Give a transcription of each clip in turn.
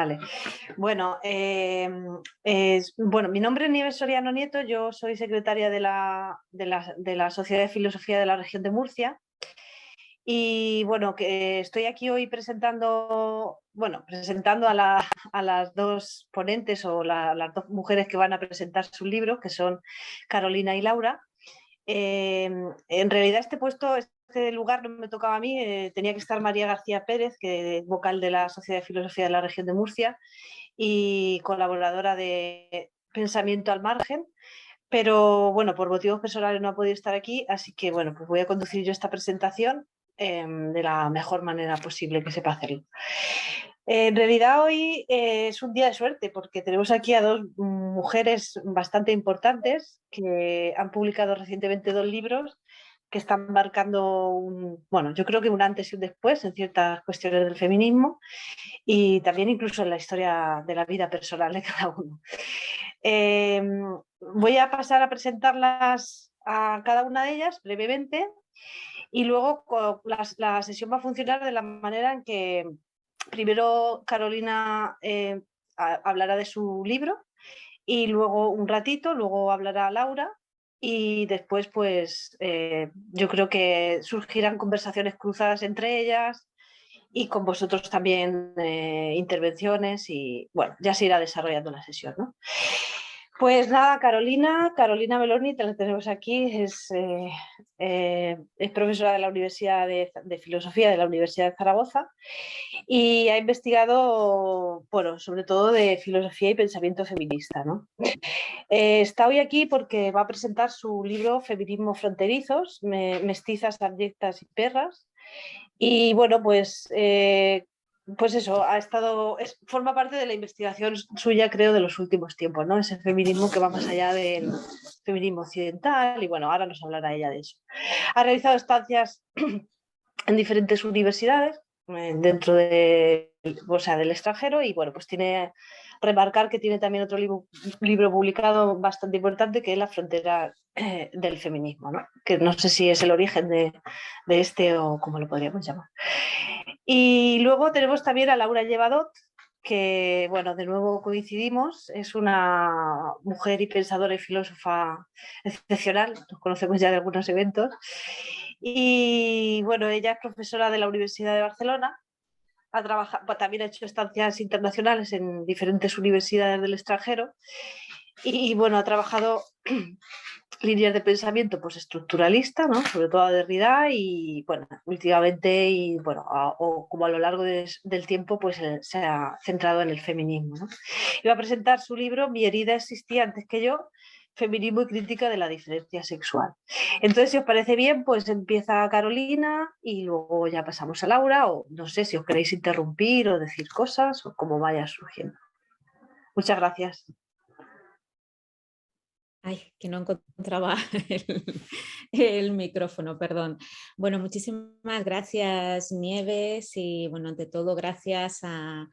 Vale. Bueno, mi nombre es Nieves Soriano Nieto, yo soy secretaria de la Sociedad de Filosofía de la Región de Murcia y bueno, que estoy aquí hoy presentando a las dos ponentes o las dos mujeres que van a presentar sus libros, que son Carolina y Laura. En realidad este lugar no me tocaba a mí, tenía que estar María García Pérez, que es vocal de la Sociedad de Filosofía de la Región de Murcia y colaboradora de Pensamiento al Margen, pero bueno, por motivos personales no ha podido estar aquí, así que bueno, pues voy a conducir yo esta presentación de la mejor manera posible que sepa hacerlo. En realidad hoy es un día de suerte porque tenemos aquí a dos mujeres bastante importantes que han publicado recientemente dos libros que están marcando yo creo que un antes y un después en ciertas cuestiones del feminismo y también incluso en la historia de la vida personal de cada uno. Eh, Voy a pasar a presentarlas a cada una de ellas brevemente y luego la sesión va a funcionar de la manera en que primero Carolina hablará de su libro y luego un ratito, luego hablará Laura y después yo creo que surgirán conversaciones cruzadas entre ellas y con vosotros también intervenciones y bueno, ya se irá desarrollando la sesión, ¿no? Pues nada, Carolina Meloni, te la tenemos aquí, es profesora de la Universidad de Filosofía de la Universidad de Zaragoza y ha investigado, bueno, sobre todo de filosofía y pensamiento feminista, ¿no? Está hoy aquí porque va a presentar su libro Feminismos fronterizos, mestizas, abyectas y perras. Y bueno, pues eso, forma parte de la investigación suya, creo, de los últimos tiempos, ¿no? Ese feminismo que va más allá del feminismo occidental y bueno, ahora nos hablará ella de eso. Ha realizado estancias en diferentes universidades del extranjero y bueno, pues remarcar que tiene también otro libro publicado bastante importante que es La frontera del feminismo, ¿no? Que no sé si es el origen de este o cómo lo podríamos llamar. Y luego tenemos también a Laura Llevadot, que, bueno, de nuevo coincidimos, es una mujer y pensadora y filósofa excepcional, nos conocemos ya de algunos eventos, y bueno, ella es profesora de la Universidad de Barcelona, también ha hecho estancias internacionales en diferentes universidades del extranjero, y bueno, ha trabajado líneas de pensamiento pues estructuralista, ¿no? Sobre todo a Derrida y bueno, últimamente y bueno, como a lo largo del tiempo pues se ha centrado en el feminismo, ¿no? Iba a presentar su libro Mi herida existía antes que yo, feminismo y crítica de la diferencia sexual. Entonces, si os parece bien, pues empieza Carolina y luego ya pasamos a Laura o no sé si os queréis interrumpir o decir cosas o cómo vaya surgiendo. Muchas gracias. Ay, que no encontraba el micrófono, perdón. Bueno, muchísimas gracias, Nieves, y bueno, ante todo, gracias a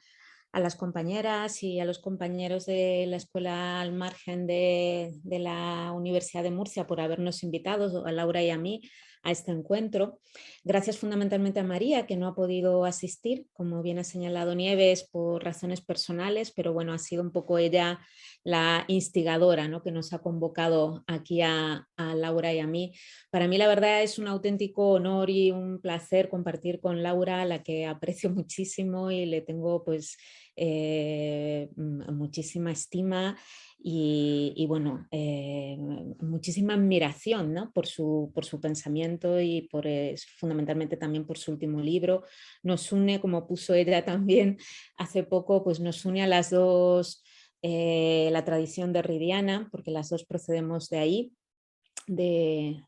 las compañeras y a los compañeros de la Escuela al Margen de la Universidad de Murcia por habernos invitado, a Laura y a mí, a este encuentro. Gracias fundamentalmente a María, que no ha podido asistir, como bien ha señalado Nieves, por razones personales, pero bueno, ha sido un poco ella la instigadora, ¿no?, que nos ha convocado aquí a Laura y a mí. Para mí la verdad es un auténtico honor y un placer compartir con Laura, a la que aprecio muchísimo y le tengo pues muchísima estima y bueno, muchísima admiración, ¿no?, por su pensamiento y fundamentalmente también por su último libro. Nos une, como puso ella también hace poco, pues nos une a las dos la tradición derridiana, porque las dos procedemos de ahí, de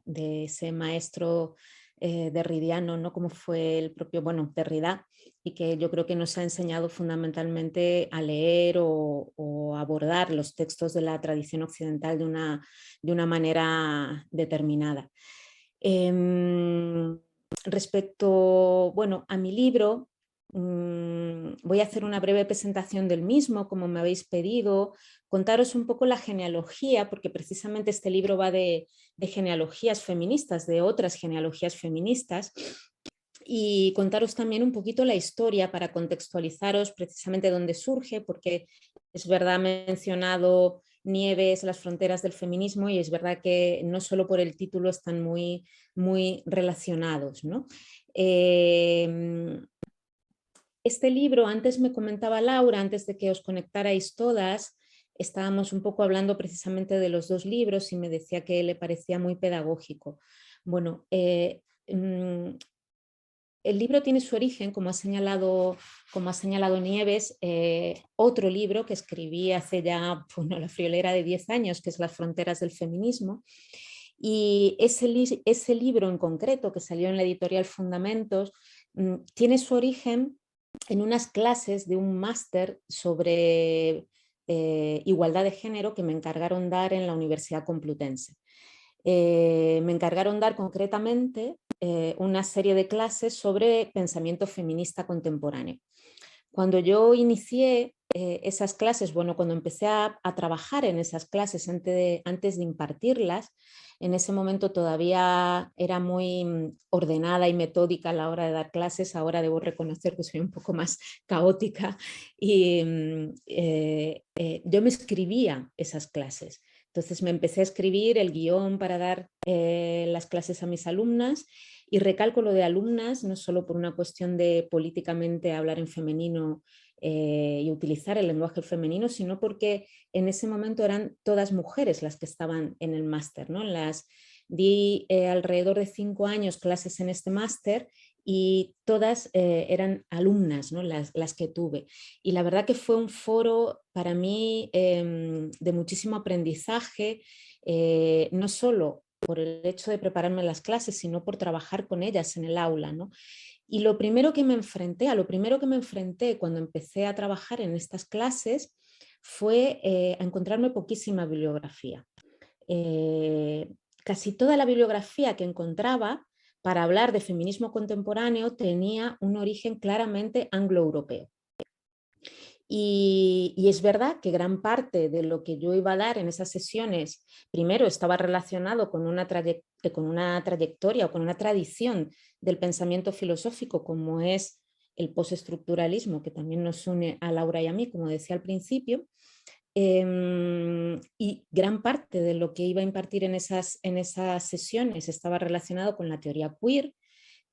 ese maestro derridiano, ¿no?, como fue el propio, bueno, Derrida, y que yo creo que nos ha enseñado fundamentalmente a leer o abordar los textos de la tradición occidental de una manera determinada. Respecto, bueno, a mi libro, voy a hacer una breve presentación del mismo, como me habéis pedido, contaros un poco la genealogía, porque precisamente este libro va de genealogías feministas, de otras genealogías feministas, y contaros también un poquito la historia para contextualizaros precisamente dónde surge, porque es verdad, he mencionado Nieves, las fronteras del feminismo, y es verdad que no solo por el título están muy, muy relacionados, ¿no? Este libro, antes me comentaba Laura, antes de que os conectarais todas, estábamos un poco hablando precisamente de los dos libros y me decía que le parecía muy pedagógico. Bueno, el libro tiene su origen, como ha señalado Nieves, otro libro que escribí hace ya, bueno, la friolera de 10 años, que es Las fronteras del feminismo. Y ese libro en concreto, que salió en la editorial Fundamentos, tiene su origen en unas clases de un máster sobre igualdad de género que me encargaron dar en la Universidad Complutense. Me encargaron dar concretamente una serie de clases sobre pensamiento feminista contemporáneo. Cuando yo inicié esas clases, bueno, cuando empecé a trabajar en esas clases antes de impartirlas, en ese momento todavía era muy ordenada y metódica a la hora de dar clases, ahora debo reconocer que soy un poco más caótica y yo me escribía esas clases. Entonces me empecé a escribir el guión para dar las clases a mis alumnas y recalco lo de alumnas, no solo por una cuestión de políticamente hablar en femenino y utilizar el lenguaje femenino, sino porque en ese momento eran todas mujeres las que estaban en el máster, ¿no? Di alrededor de 5 años clases en este máster y todas eran alumnas, ¿no? las que tuve. Y la verdad que fue un foro para mí de muchísimo aprendizaje, no solo por el hecho de prepararme las clases, sino por trabajar con ellas en el aula, ¿no? Y a lo primero que me enfrenté cuando empecé a trabajar en estas clases fue a encontrarme poquísima bibliografía. Casi toda la bibliografía que encontraba para hablar de feminismo contemporáneo tenía un origen claramente anglo-europeo. Y es verdad que gran parte de lo que yo iba a dar en esas sesiones, primero estaba relacionado con una trayectoria o con una tradición del pensamiento filosófico como es el postestructuralismo, que también nos une a Laura y a mí, como decía al principio, y gran parte de lo que iba a impartir en esas sesiones estaba relacionado con la teoría queer,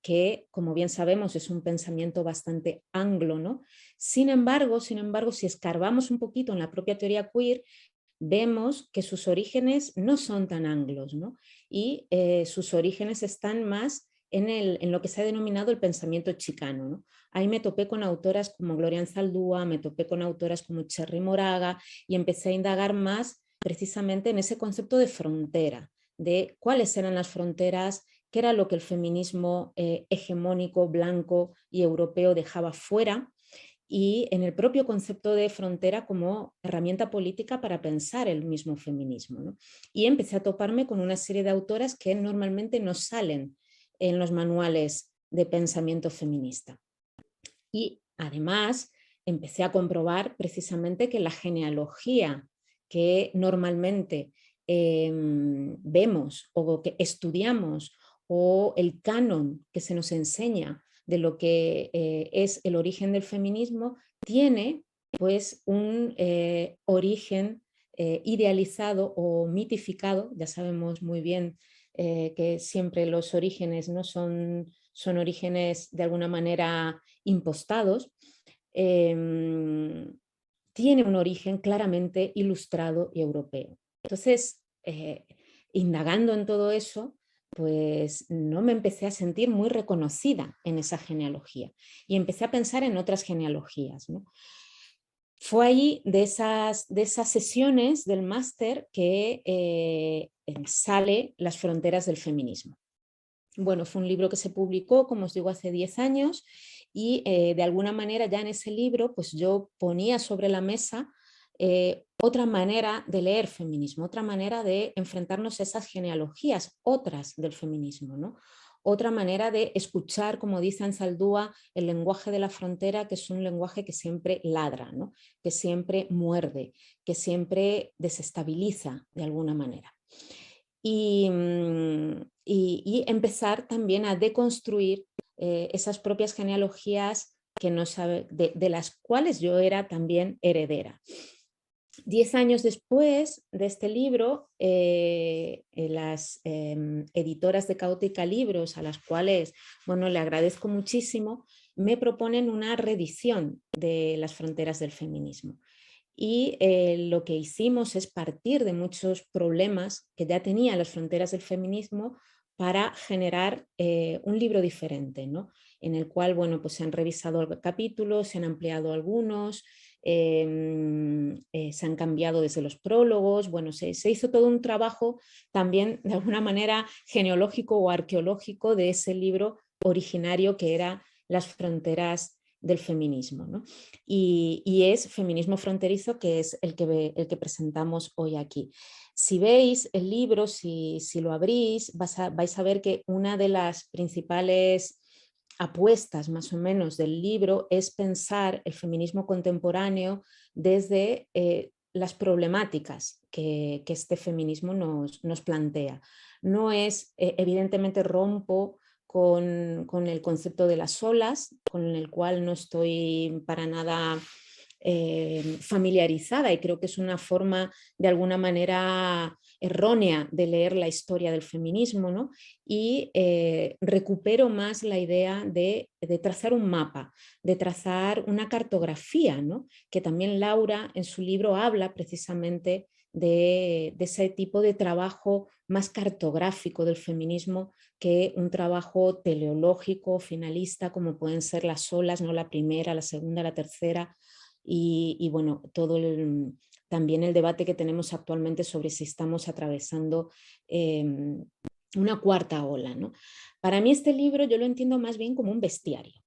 que, como bien sabemos, es un pensamiento bastante anglo, ¿no? Sin embargo, si escarbamos un poquito en la propia teoría queer, vemos que sus orígenes no son tan anglos, ¿no? Y sus orígenes están más en lo que se ha denominado el pensamiento chicano, ¿no? Ahí me topé con autoras como Gloria Anzaldúa, me topé con autoras como Cherry Moraga y empecé a indagar más precisamente en ese concepto de frontera, de cuáles eran las fronteras, qué era lo que el feminismo hegemónico, blanco y europeo dejaba fuera, y en el propio concepto de frontera como herramienta política para pensar el mismo feminismo, ¿no? Y empecé a toparme con una serie de autoras que normalmente no salen en los manuales de pensamiento feminista. Y además empecé a comprobar precisamente que la genealogía que normalmente vemos o que estudiamos o el canon que se nos enseña de lo que es el origen del feminismo tiene pues un origen idealizado o mitificado. Ya sabemos muy bien que siempre los orígenes no son orígenes de alguna manera impostados, tiene un origen claramente ilustrado y europeo. Entonces, indagando en todo eso, pues no me empecé a sentir muy reconocida en esa genealogía y empecé a pensar en otras genealogías, ¿no? Fue ahí de esas sesiones del máster que sale Las fronteras del feminismo. Bueno, fue un libro que se publicó, como os digo, hace 10 años y de alguna manera ya en ese libro pues yo ponía sobre la mesa otra manera de leer feminismo, otra manera de enfrentarnos a esas genealogías, otras del feminismo, ¿no? Otra manera de escuchar, como dice Anzaldúa, el lenguaje de la frontera, que es un lenguaje que siempre ladra, ¿no? Que siempre muerde, que siempre desestabiliza de alguna manera. Y empezar también a deconstruir esas propias genealogías que no de las cuales yo era también heredera. 10 años después de este libro, las editoras de Caótica Libros, a las cuales bueno, le agradezco muchísimo, me proponen una reedición de Las fronteras del feminismo. Y lo que hicimos es partir de muchos problemas que ya tenía Las fronteras del feminismo para generar un libro diferente, ¿no? En el cual bueno, pues se han revisado capítulos, se han ampliado algunos, se han cambiado desde los prólogos, bueno, se hizo todo un trabajo también de alguna manera genealógico o arqueológico de ese libro originario que era Las fronteras del feminismo, ¿no? Y es Feminismo fronterizo, que es el que presentamos hoy aquí. Si veis el libro, si lo abrís, vais a ver que una de las principales apuestas más o menos del libro es pensar el feminismo contemporáneo desde las problemáticas que este feminismo nos plantea. No es, evidentemente rompo con el concepto de las olas, con el cual no estoy para nada familiarizada, y creo que es una forma de alguna manera errónea de leer la historia del feminismo, ¿no? Y recupero más la idea de trazar un mapa, de trazar una cartografía, ¿no? Que también Laura en su libro habla precisamente de ese tipo de trabajo más cartográfico del feminismo que un trabajo teleológico, finalista, como pueden ser las olas, ¿no? La primera, la segunda, la tercera, y bueno, también el debate que tenemos actualmente sobre si estamos atravesando una cuarta ola, ¿no? Para mí este libro yo lo entiendo más bien como un bestiario,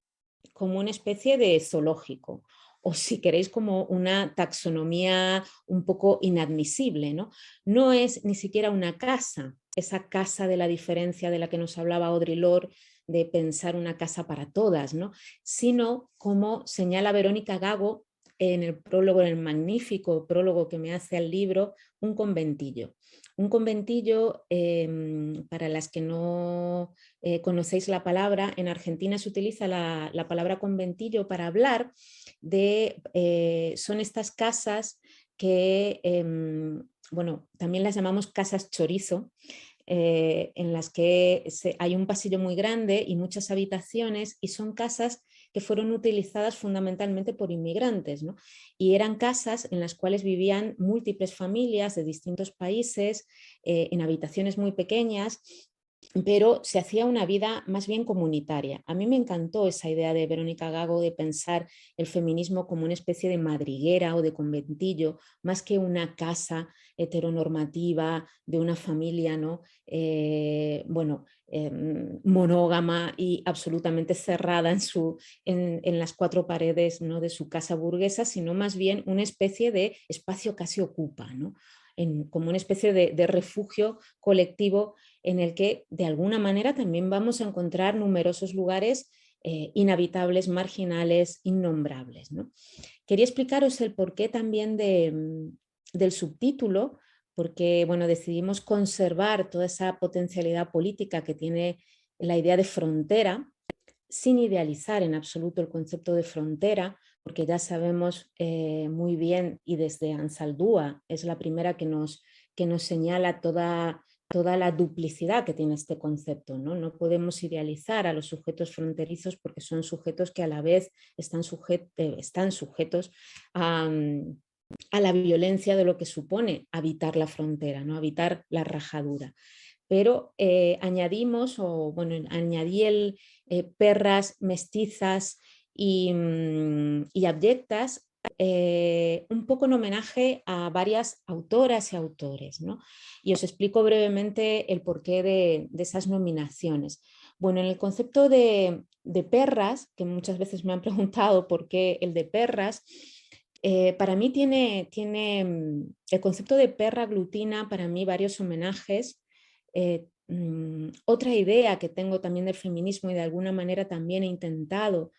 como una especie de zoológico, o si queréis como una taxonomía un poco inadmisible, ¿no? No es ni siquiera una casa, esa casa de la diferencia de la que nos hablaba Audre Lorde, de pensar una casa para todas, ¿no? Sino, como señala Verónica Gago en el prólogo, en el magnífico prólogo que me hace al libro, un conventillo. Un conventillo, para las que no conocéis la palabra, en Argentina se utiliza la palabra conventillo para hablar de, son estas casas que, bueno, también las llamamos casas chorizo, en las que hay un pasillo muy grande y muchas habitaciones, y son casas que fueron utilizadas fundamentalmente por inmigrantes, ¿no? Y eran casas en las cuales vivían múltiples familias de distintos países, en habitaciones muy pequeñas, pero se hacía una vida más bien comunitaria. A mí me encantó esa idea de Verónica Gago de pensar el feminismo como una especie de madriguera o de conventillo, más que una casa heteronormativa de una familia, ¿no? Bueno, monógama y absolutamente cerrada en las cuatro paredes, ¿no? De su casa burguesa, sino más bien una especie de espacio casi ocupa, ¿no? Como una especie de refugio colectivo en el que de alguna manera también vamos a encontrar numerosos lugares inhabitables, marginales, innombrables, ¿no? Quería explicaros el porqué también del subtítulo, porque bueno, decidimos conservar toda esa potencialidad política que tiene la idea de frontera, sin idealizar en absoluto el concepto de frontera, porque ya sabemos muy bien, y desde Ansaldúa es la primera que nos señala toda la duplicidad que tiene este concepto, ¿no? No podemos idealizar a los sujetos fronterizos porque son sujetos que a la vez están sujetos a la violencia de lo que supone habitar la frontera, ¿no? Habitar la rajadura. Pero añadimos, o bueno, añadí perras, mestizas y abyectas, un poco en homenaje a varias autoras y autores, ¿no? Y os explico brevemente el porqué de esas nominaciones. Bueno, en el concepto de perras, que muchas veces me han preguntado por qué el de perras, para mí tiene el concepto de perra aglutina para mí varios homenajes. Otra idea que tengo también del feminismo, y de alguna manera también he intentado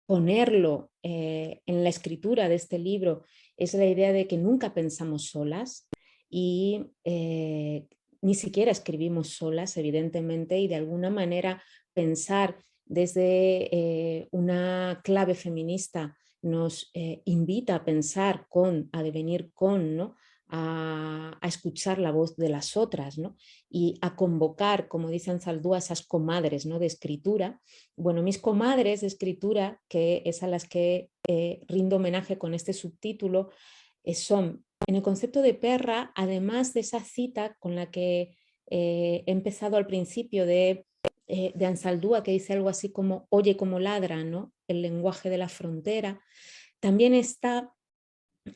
ponerlo en la escritura de este libro, es la idea de que nunca pensamos solas, y ni siquiera escribimos solas, evidentemente, y de alguna manera pensar desde una clave feminista nos invita a pensar con, a devenir con, ¿no? A escuchar la voz de las otras, ¿no? Y a convocar, como dice Anzaldúa, esas comadres, ¿no? De escritura. Bueno, mis comadres de escritura, que es a las que rindo homenaje con este subtítulo, son, en el concepto de perra, además de esa cita con la que he empezado al principio de Ansaldúa, que dice algo así como oye como ladra, ¿no? El lenguaje de la frontera. También está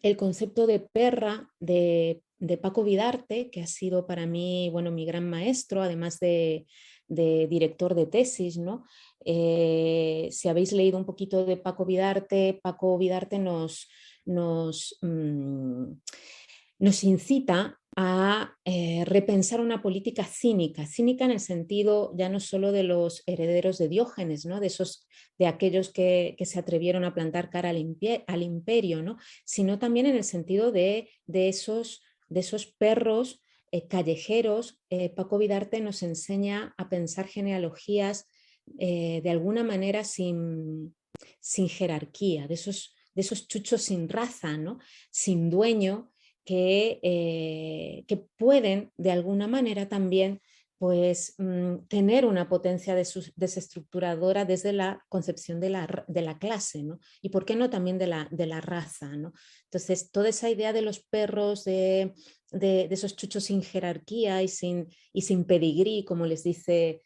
el concepto de perra de Paco Vidarte, que ha sido para mí, bueno, mi gran maestro, además de director de tesis, ¿no? Si habéis leído un poquito de Paco Vidarte nos incita a repensar una política cínica, cínica en el sentido ya no solo de los herederos de Diógenes, ¿no? De aquellos que se atrevieron a plantar cara al imperio, ¿no? Sino también en el sentido de esos perros callejeros. Paco Vidarte nos enseña a pensar genealogías de alguna manera sin jerarquía, de esos chuchos sin raza, ¿no? Sin dueño, que pueden de alguna manera también pues, tener una potencia desestructuradora desde la concepción de la clase, ¿no? Y por qué no también de la raza, ¿no? Entonces, toda esa idea de los perros, de esos chuchos sin jerarquía y sin pedigrí, como les dice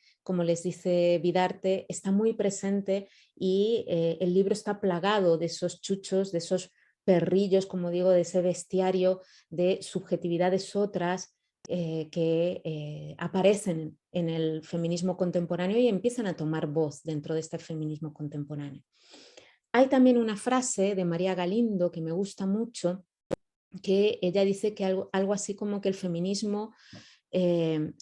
Vidarte, está muy presente, y el libro está plagado de esos chuchos, de esos perrillos, como digo, de ese bestiario de subjetividades otras que aparecen en el feminismo contemporáneo y empiezan a tomar voz dentro de este feminismo contemporáneo. Hay también una frase de María Galindo que me gusta mucho, que ella dice que algo así como que el feminismo muerde,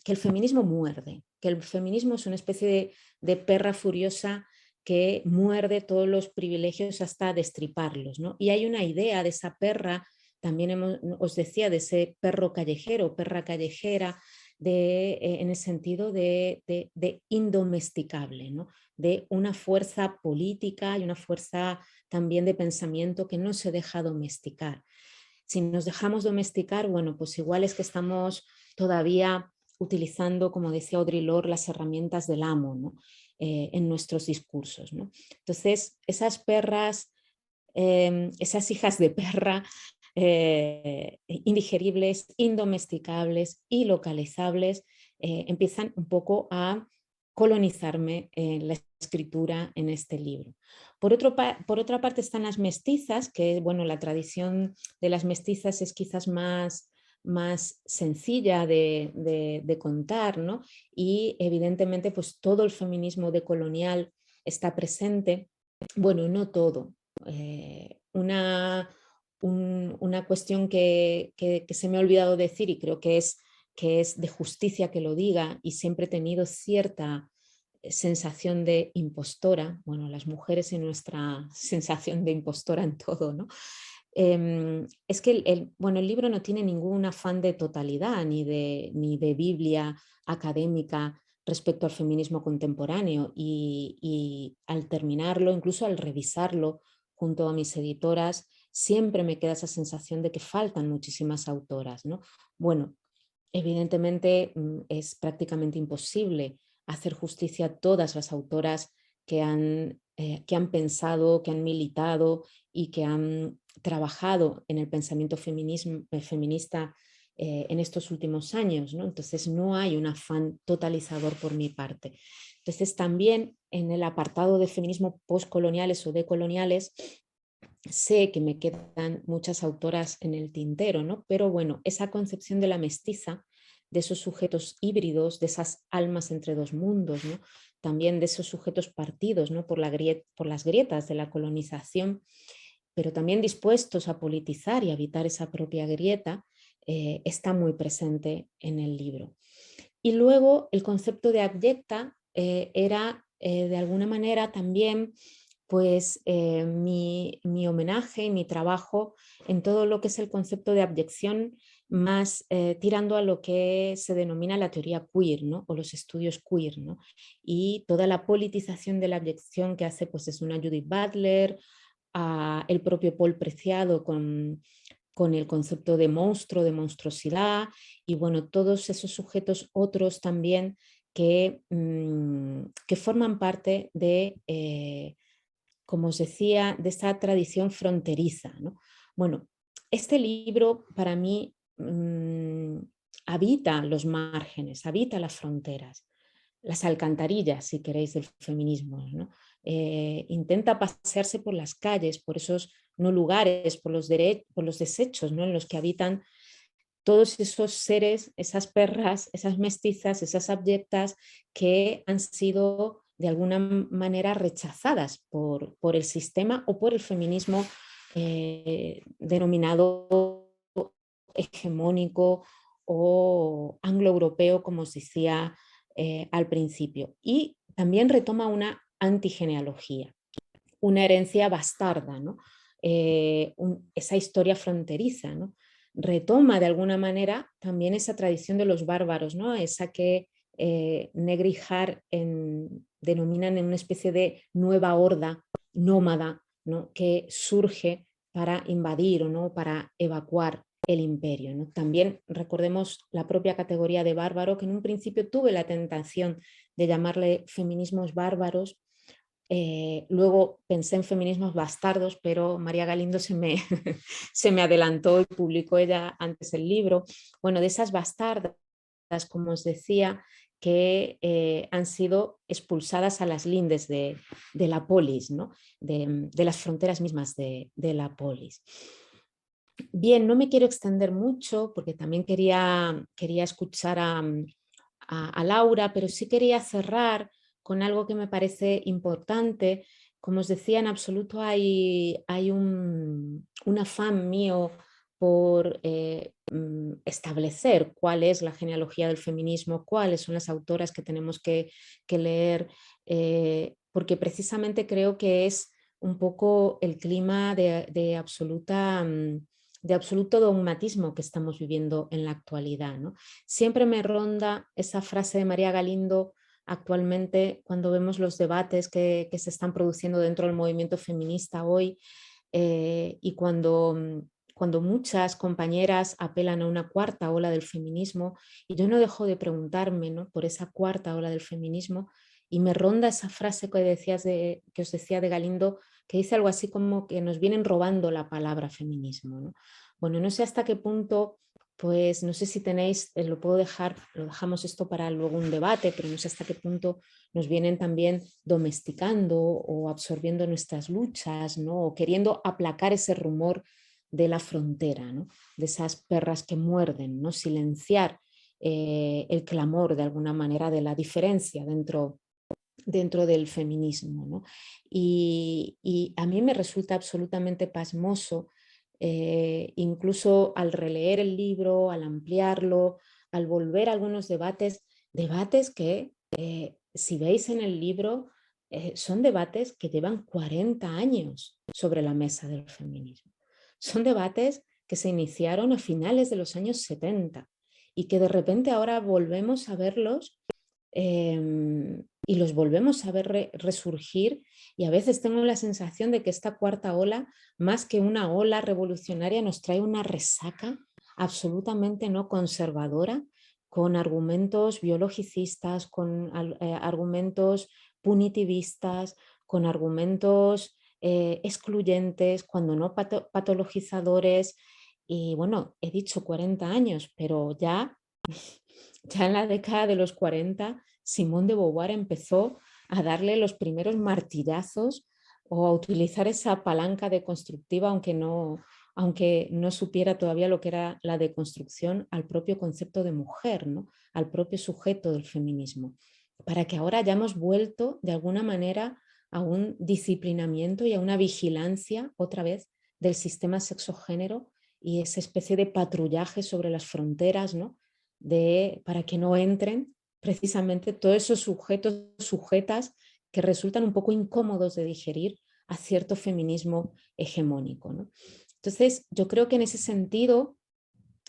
que el feminismo es una especie de perra furiosa que muerde todos los privilegios hasta destriparlos, ¿no? Y hay una idea de esa perra, también os decía, de ese perro callejero, perra callejera, en el sentido de indomesticable, ¿no? De una fuerza política y una fuerza también de pensamiento que no se deja domesticar. Si nos dejamos domesticar, bueno, pues igual es que estamos todavía utilizando, como decía Audre Lorde, las herramientas del amo, ¿no? En nuestros discursos, ¿no? Entonces, esas perras, esas hijas de perra indigeribles, indomesticables y localizables, empiezan un poco a colonizarme en la escritura en este libro. Por otra parte están las mestizas, que bueno, la tradición de las mestizas es quizás más sencilla de contar, ¿no? Y evidentemente pues todo el feminismo decolonial está presente. Bueno, no todo. Una cuestión que se me ha olvidado decir, y creo que es de justicia que lo diga, y siempre he tenido cierta sensación de impostora, bueno, las mujeres en nuestra sensación de impostora en todo, ¿no? Es que el libro no tiene ningún afán de totalidad ni de Biblia académica respecto al feminismo contemporáneo, y al terminarlo, incluso al revisarlo junto a mis editoras, siempre me queda esa sensación de que faltan muchísimas autoras, ¿no? Bueno, evidentemente es prácticamente imposible hacer justicia a todas las autoras que han pensado, que han militado y que han trabajado en el pensamiento feminista en estos últimos años, ¿no? Entonces no hay un afán totalizador por mi parte. Entonces también en el apartado de feminismo postcoloniales o decoloniales sé que me quedan muchas autoras en el tintero, ¿no? Pero bueno, esa concepción de la mestiza, de esos sujetos híbridos, de esas almas entre dos mundos, ¿no? También de esos sujetos partidos, ¿no? por las grietas de la colonización, pero también dispuestos a politizar y a evitar esa propia grieta, está muy presente en el libro. Y luego el concepto de abyecta era de alguna manera también pues mi homenaje y mi trabajo en todo lo que es el concepto de abyección, más tirando a lo que se denomina la teoría queer, ¿no? O los estudios queer, ¿no? Y toda la politización de la abyección que hace pues es una Judith Butler, el propio Paul Preciado con el concepto de monstruo, de monstruosidad, y bueno, todos esos sujetos otros también que forman parte de, como os decía, de esta tradición fronteriza, ¿no? Bueno, este libro para mí habita los márgenes, habita las fronteras, las alcantarillas, si queréis, del feminismo, ¿no? Intenta pasearse por las calles, por esos no lugares, por los desechos, ¿no? En los que habitan todos esos seres, esas perras, esas mestizas, esas abyectas que han sido de alguna manera rechazadas por el sistema o por el feminismo denominado hegemónico o anglo-europeo, como os decía al principio. Y también retoma una antigenealogía, una herencia bastarda, ¿no? Esa historia fronteriza, ¿no? Retoma de alguna manera también esa tradición de los bárbaros, ¿no? Esa que Negri y Har denominan en una especie de nueva horda nómada, ¿no? Que surge para invadir o no para evacuar el imperio, ¿no? También recordemos la propia categoría de bárbaro, que en un principio tuve la tentación de llamarle feminismos bárbaros. Luego pensé en feminismos bastardos, pero María Galindo se me adelantó y publicó ella antes el libro. Bueno, de esas bastardas, como os decía, que han sido expulsadas a las lindes de la polis, ¿no? De las fronteras mismas de la polis. Bien, no me quiero extender mucho porque también quería escuchar a Laura, pero sí quería cerrar con algo que me parece importante. Como os decía, en absoluto hay un afán mío por establecer cuál es la genealogía del feminismo, cuáles son las autoras que tenemos que leer, porque precisamente creo que es un poco el clima de absoluto dogmatismo que estamos viviendo en la actualidad, ¿no? Siempre me ronda esa frase de María Galindo actualmente cuando vemos los debates que se están produciendo dentro del movimiento feminista hoy y cuando muchas compañeras apelan a una cuarta ola del feminismo, y yo no dejo de preguntarme, ¿no?, por esa cuarta ola del feminismo, y me ronda esa frase que os decía de Galindo, que dice algo así como que nos vienen robando la palabra feminismo, ¿no? Bueno, no sé hasta qué punto, pues no sé si tenéis, lo puedo dejar, lo dejamos esto para luego un debate, pero no sé hasta qué punto nos vienen también domesticando o absorbiendo nuestras luchas, ¿no? O queriendo aplacar ese rumor de la frontera, ¿no? De esas perras que muerden, ¿no? Silenciar el clamor de alguna manera de la diferencia dentro del feminismo, ¿no? Y a mí me resulta absolutamente pasmoso, incluso al releer el libro, al ampliarlo, al volver a algunos debates que, si veis en el libro, son debates que llevan 40 años sobre la mesa del feminismo. Son debates que se iniciaron a finales de los años 70 y que de repente ahora volvemos a verlos y los volvemos a ver resurgir, y a veces tengo la sensación de que esta cuarta ola, más que una ola revolucionaria, nos trae una resaca absolutamente no conservadora, con argumentos biologicistas, con argumentos punitivistas, con argumentos excluyentes, cuando no patologizadores. Y bueno, he dicho 40 años, pero ya en la década de los 40, Simone de Beauvoir empezó a darle los primeros martillazos o a utilizar esa palanca deconstructiva, aunque no supiera todavía lo que era la deconstrucción, al propio concepto de mujer, ¿no? Al propio sujeto del feminismo, para que ahora hayamos vuelto de alguna manera a un disciplinamiento y a una vigilancia otra vez del sistema sexogénero y esa especie de patrullaje sobre las fronteras, ¿no? Para que no entren precisamente todos esos sujetos, sujetas que resultan un poco incómodos de digerir a cierto feminismo hegemónico, ¿no? Entonces, yo creo que en ese sentido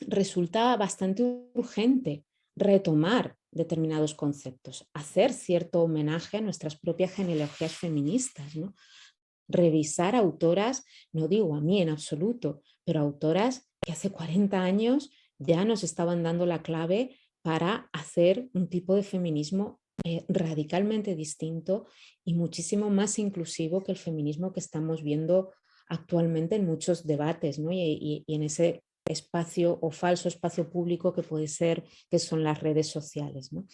resulta bastante urgente retomar determinados conceptos, hacer cierto homenaje a nuestras propias genealogías feministas, ¿no? Revisar autoras, no digo a mí en absoluto, pero autoras que hace 40 años ya nos estaban dando la clave para hacer un tipo de feminismo radicalmente distinto y muchísimo más inclusivo que el feminismo que estamos viendo actualmente en muchos debates, ¿no? y en ese espacio o falso espacio público que puede ser, que son las redes sociales, ¿no?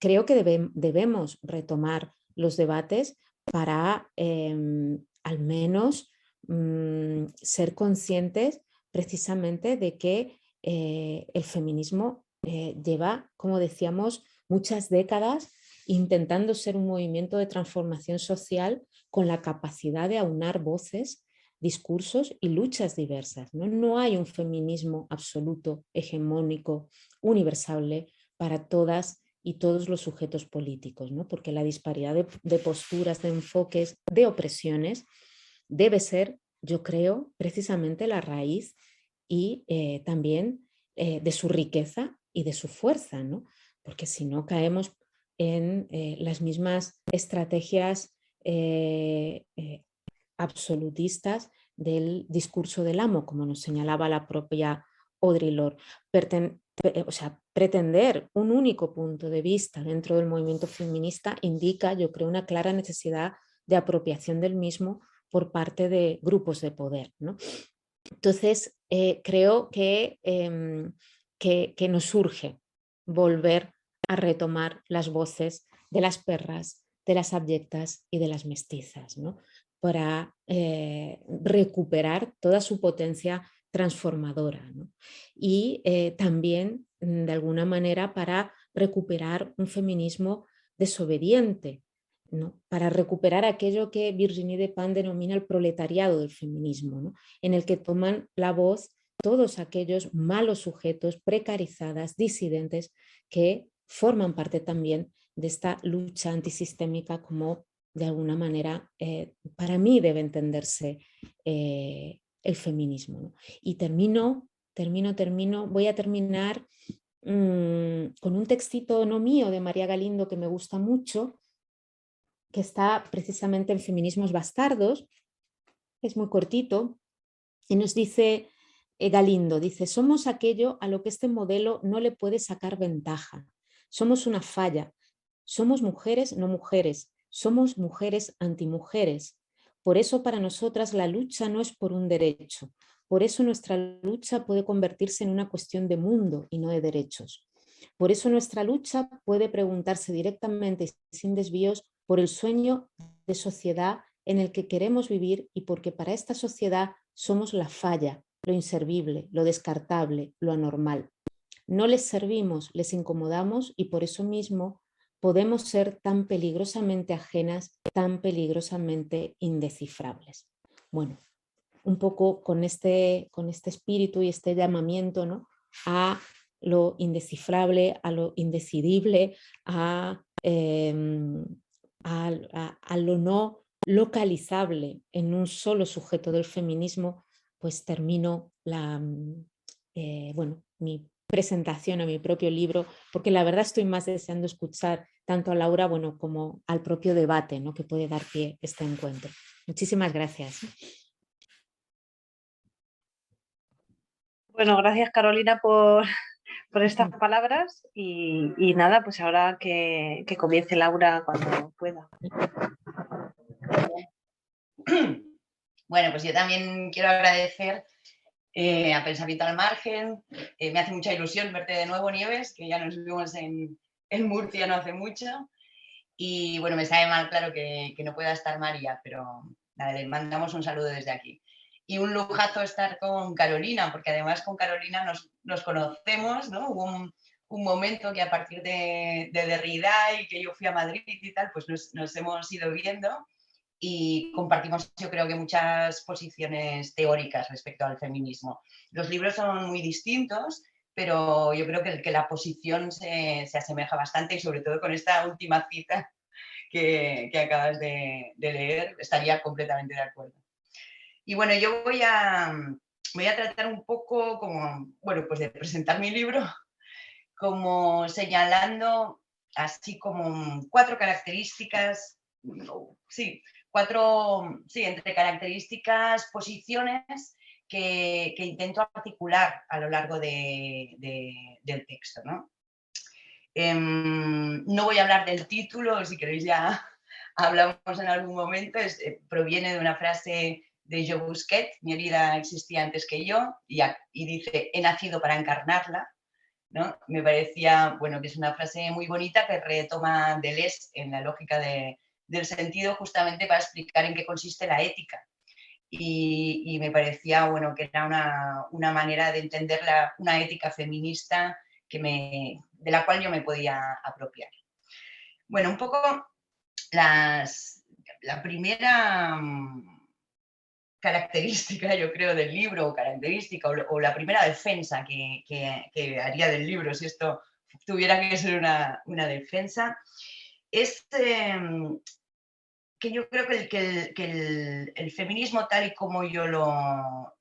Creo que debemos retomar los debates para al menos ser conscientes precisamente de que el feminismo lleva, como decíamos, muchas décadas intentando ser un movimiento de transformación social con la capacidad de aunar voces, discursos y luchas diversas. No hay un feminismo absoluto, hegemónico, universal para todas y todos los sujetos políticos, ¿no? Porque la disparidad de posturas, de enfoques, de opresiones debe ser, yo creo, precisamente la raíz y también de su riqueza y de su fuerza, ¿no? Porque si no caemos en las mismas estrategias absolutistas del discurso del amo, como nos señalaba la propia Audre Lorde. O sea, pretender un único punto de vista dentro del movimiento feminista indica, yo creo, una clara necesidad de apropiación del mismo por parte de grupos de poder, ¿no? Entonces, creo que nos urge volver a retomar las voces de las perras, de las abyectas y de las mestizas, ¿no? Para recuperar toda su potencia transformadora, ¿no? Y también, de alguna manera, para recuperar un feminismo desobediente, ¿no? Para recuperar aquello que Virginie Despentes denomina el proletariado del feminismo, ¿no? En el que toman la voz todos aquellos malos sujetos, precarizadas, disidentes, que forman parte también de esta lucha antisistémica como de alguna manera para mí debe entenderse el feminismo, ¿no? Y voy a terminar con un textito no mío de María Galindo que me gusta mucho, que está precisamente en Feminismos Bastardos, es muy cortito, y nos dice Galindo, dice, somos aquello a lo que este modelo no le puede sacar ventaja, somos una falla, somos mujeres no mujeres, somos mujeres antimujeres. Por eso para nosotras la lucha no es por un derecho, por eso nuestra lucha puede convertirse en una cuestión de mundo y no de derechos. Por eso nuestra lucha puede preguntarse directamente y sin desvíos por el sueño de sociedad en el que queremos vivir y porque para esta sociedad somos la falla, lo inservible, lo descartable, lo anormal. No les servimos, les incomodamos y por eso mismo podemos ser tan peligrosamente ajenas, tan peligrosamente indescifrables. Bueno, un poco con este espíritu y este llamamiento, ¿no?, a lo indescifrable, a lo indecidible, a lo no localizable en un solo sujeto del feminismo, pues termino mi presentación a mi propio libro, porque la verdad estoy más deseando escuchar tanto a Laura, bueno, como al propio debate, ¿no?, que puede dar pie este encuentro. Muchísimas gracias. Bueno, gracias Carolina por estas palabras y nada, pues ahora que comience Laura cuando pueda. Bueno, pues yo también quiero agradecer a Pensamiento al Margen. Me hace mucha ilusión verte de nuevo, Nieves, que ya nos vimos en Murcia no hace mucho. Y bueno, me sabe mal, claro, que no pueda estar María, pero nada, le mandamos un saludo desde aquí. Y un lujazo estar con Carolina, porque además con Carolina nos conocemos, ¿no? Hubo un momento que a partir de Derrida y que yo fui a Madrid y tal, pues nos hemos ido viendo y compartimos, yo creo que muchas posiciones teóricas respecto al feminismo. Los libros son muy distintos, pero yo creo que la posición se asemeja bastante y sobre todo con esta última cita que acabas de leer, estaría completamente de acuerdo. Y bueno, yo voy a tratar un poco como, bueno, pues de presentar mi libro, como señalando así como 4 características, entre características, posiciones que intento articular a lo largo del texto, ¿no? No voy a hablar del título, si queréis ya hablamos en algún momento, proviene de una frase de Jo Busquet, mi herida existía antes que yo, y dice, he nacido para encarnarla, ¿no? Me parecía, bueno, que es una frase muy bonita que retoma Deleuze en la lógica del sentido justamente para explicar en qué consiste la ética. Y me parecía, bueno, que era una manera de entender una ética feminista de la cual yo me podía apropiar. Bueno, un poco la primera característica, yo creo, del libro, o la primera defensa que haría del libro, si esto tuviera que ser una defensa, es que yo creo que el feminismo tal y como yo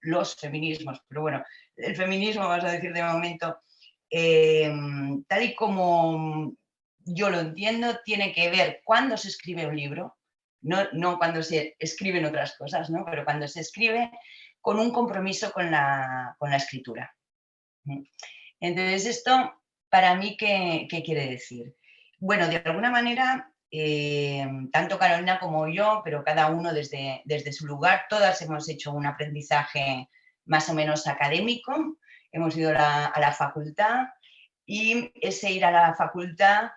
los feminismos, pero bueno, el feminismo, vamos a decir de momento, tal y como yo lo entiendo, tiene que ver cuando se escribe un libro, no cuando se escriben otras cosas, ¿no? Pero cuando se escribe con un compromiso con la escritura. Entonces, esto para mí, ¿qué quiere decir? Bueno, de alguna manera, tanto Carolina como yo, pero cada uno desde su lugar, todas hemos hecho un aprendizaje más o menos académico, hemos ido a la facultad y ese ir a la facultad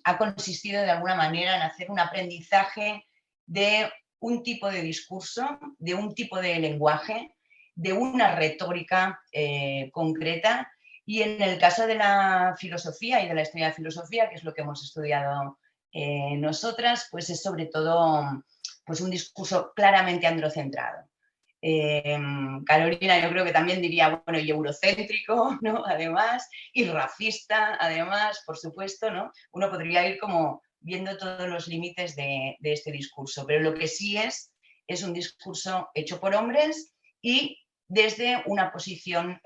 ha consistido de alguna manera en hacer un aprendizaje de un tipo de discurso, de un tipo de lenguaje, de una retórica concreta, y en el caso de la filosofía y de la historia de la filosofía, que es lo que hemos estudiado nosotras, pues es sobre todo pues un discurso claramente androcentrado. Carolina yo creo que también diría, bueno, y eurocéntrico, ¿no? Además, y racista, además, por supuesto, ¿no? Uno podría ir como viendo todos los límites de este discurso, pero lo que sí es un discurso hecho por hombres y desde una posición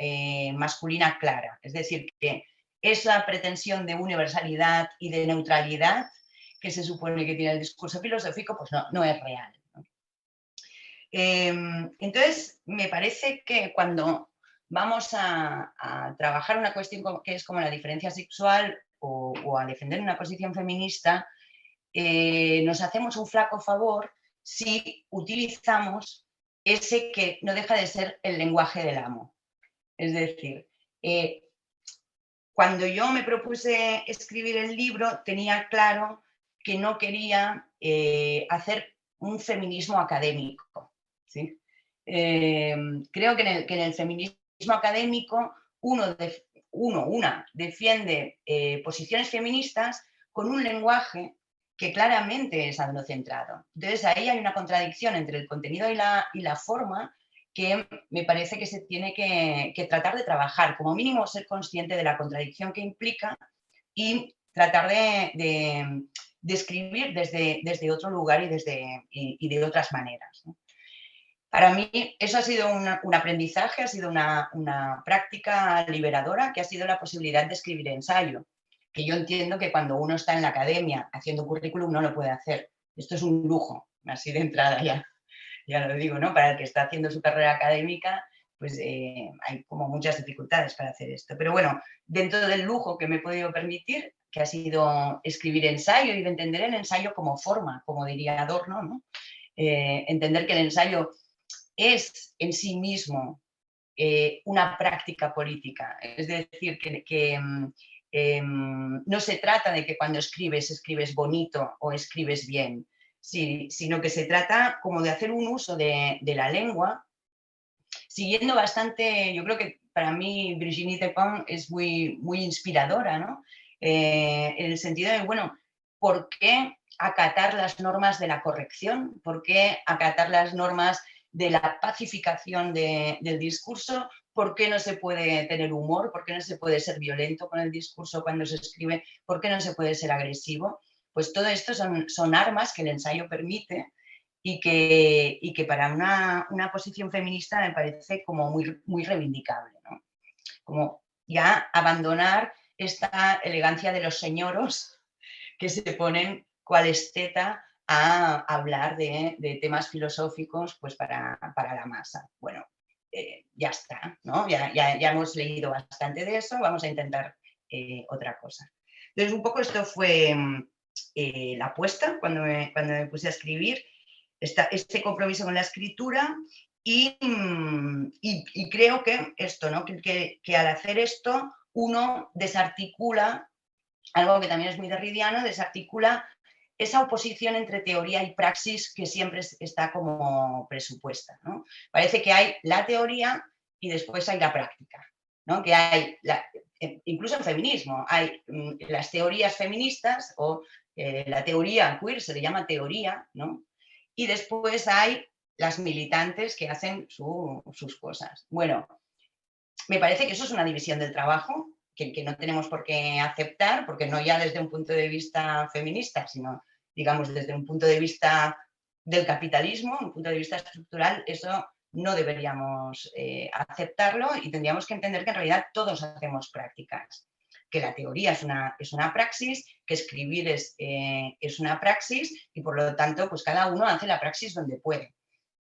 masculina clara. Es decir, que esa pretensión de universalidad y de neutralidad que se supone que tiene el discurso filosófico, pues no es real. Entonces, me parece que cuando vamos a trabajar una cuestión que es como la diferencia sexual o a defender una posición feminista, nos hacemos un flaco favor si utilizamos ese que no deja de ser el lenguaje del amo. Es decir, cuando yo me propuse escribir el libro, tenía claro que no quería hacer un feminismo académico, ¿sí? Creo que en el feminismo académico una defiende posiciones feministas con un lenguaje que claramente es androcentrado. Entonces ahí hay una contradicción entre el contenido y la forma que me parece que se tiene que tratar de trabajar, como mínimo ser consciente de la contradicción que implica y tratar de escribir desde otro lugar y de otras maneras, ¿no? Para mí eso ha sido un aprendizaje, ha sido una práctica liberadora, que ha sido la posibilidad de escribir ensayo, que yo entiendo que cuando uno está en la academia haciendo currículum no lo puede hacer. Esto es un lujo, así de entrada ya lo digo, ¿no? Para el que está haciendo su carrera académica, pues hay como muchas dificultades para hacer esto. Pero bueno, dentro del lujo que me he podido permitir, que ha sido escribir ensayo y de entender el ensayo como forma, como diría Adorno, ¿no? Entender que el ensayo es en sí mismo una práctica política. Es decir, que no se trata de que cuando escribes bonito o escribes bien, sino que se trata como de hacer un uso de la lengua, siguiendo bastante, yo creo que para mí Virginie Despentes es muy, muy inspiradora, ¿no? En el sentido de, bueno, ¿por qué acatar las normas de la corrección? ¿Por qué acatar las normas de la pacificación del discurso? ¿Por qué no se puede tener humor? ¿Por qué no se puede ser violento con el discurso cuando se escribe? ¿Por qué no se puede ser agresivo? pues todo esto son armas que el ensayo permite y que para una posición feminista me parece como muy reivindicable, ¿no? Como ya abandonar esta elegancia de los señoros que se ponen cual esteta a hablar de temas filosóficos pues para la masa. Bueno, ya está, ¿no? Ya hemos leído bastante de eso, vamos a intentar otra cosa. Entonces, un poco esto fue la apuesta cuando me puse a escribir, este compromiso con la escritura y creo que esto, ¿no? que al hacer esto uno desarticula, algo que también es muy derridiano, desarticula esa oposición entre teoría y praxis que siempre está como presupuesta, ¿no? Parece que hay la teoría y después hay la práctica, ¿no? Que hay, incluso en feminismo, hay las teorías feministas o la teoría queer, se le llama teoría, ¿no? Y después hay las militantes que hacen sus cosas. Bueno, me parece que eso es una división del trabajo que no tenemos por qué aceptar, porque no ya desde un punto de vista feminista, sino, digamos, desde un punto de vista del capitalismo, un punto de vista estructural, eso no deberíamos aceptarlo y tendríamos que entender que en realidad todos hacemos prácticas, que la teoría es una praxis, que escribir es una praxis y por lo tanto pues cada uno hace la praxis donde puede.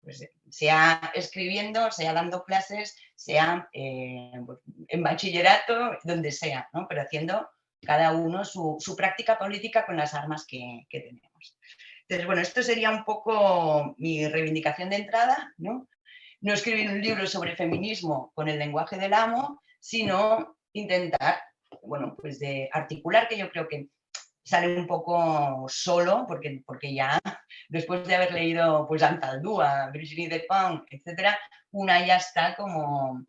Pues, sea escribiendo, sea dando clases, sea en bachillerato, donde sea, ¿no? Pero haciendo cada uno su práctica política con las armas que tenemos. Entonces, bueno, esto sería un poco mi reivindicación de entrada, ¿no? No escribir un libro sobre feminismo con el lenguaje del amo, sino intentar, bueno, pues de articular, que yo creo que sale un poco solo, porque ya después de haber leído pues Antaldúa, Virginie Despentes, etcétera, una ya está como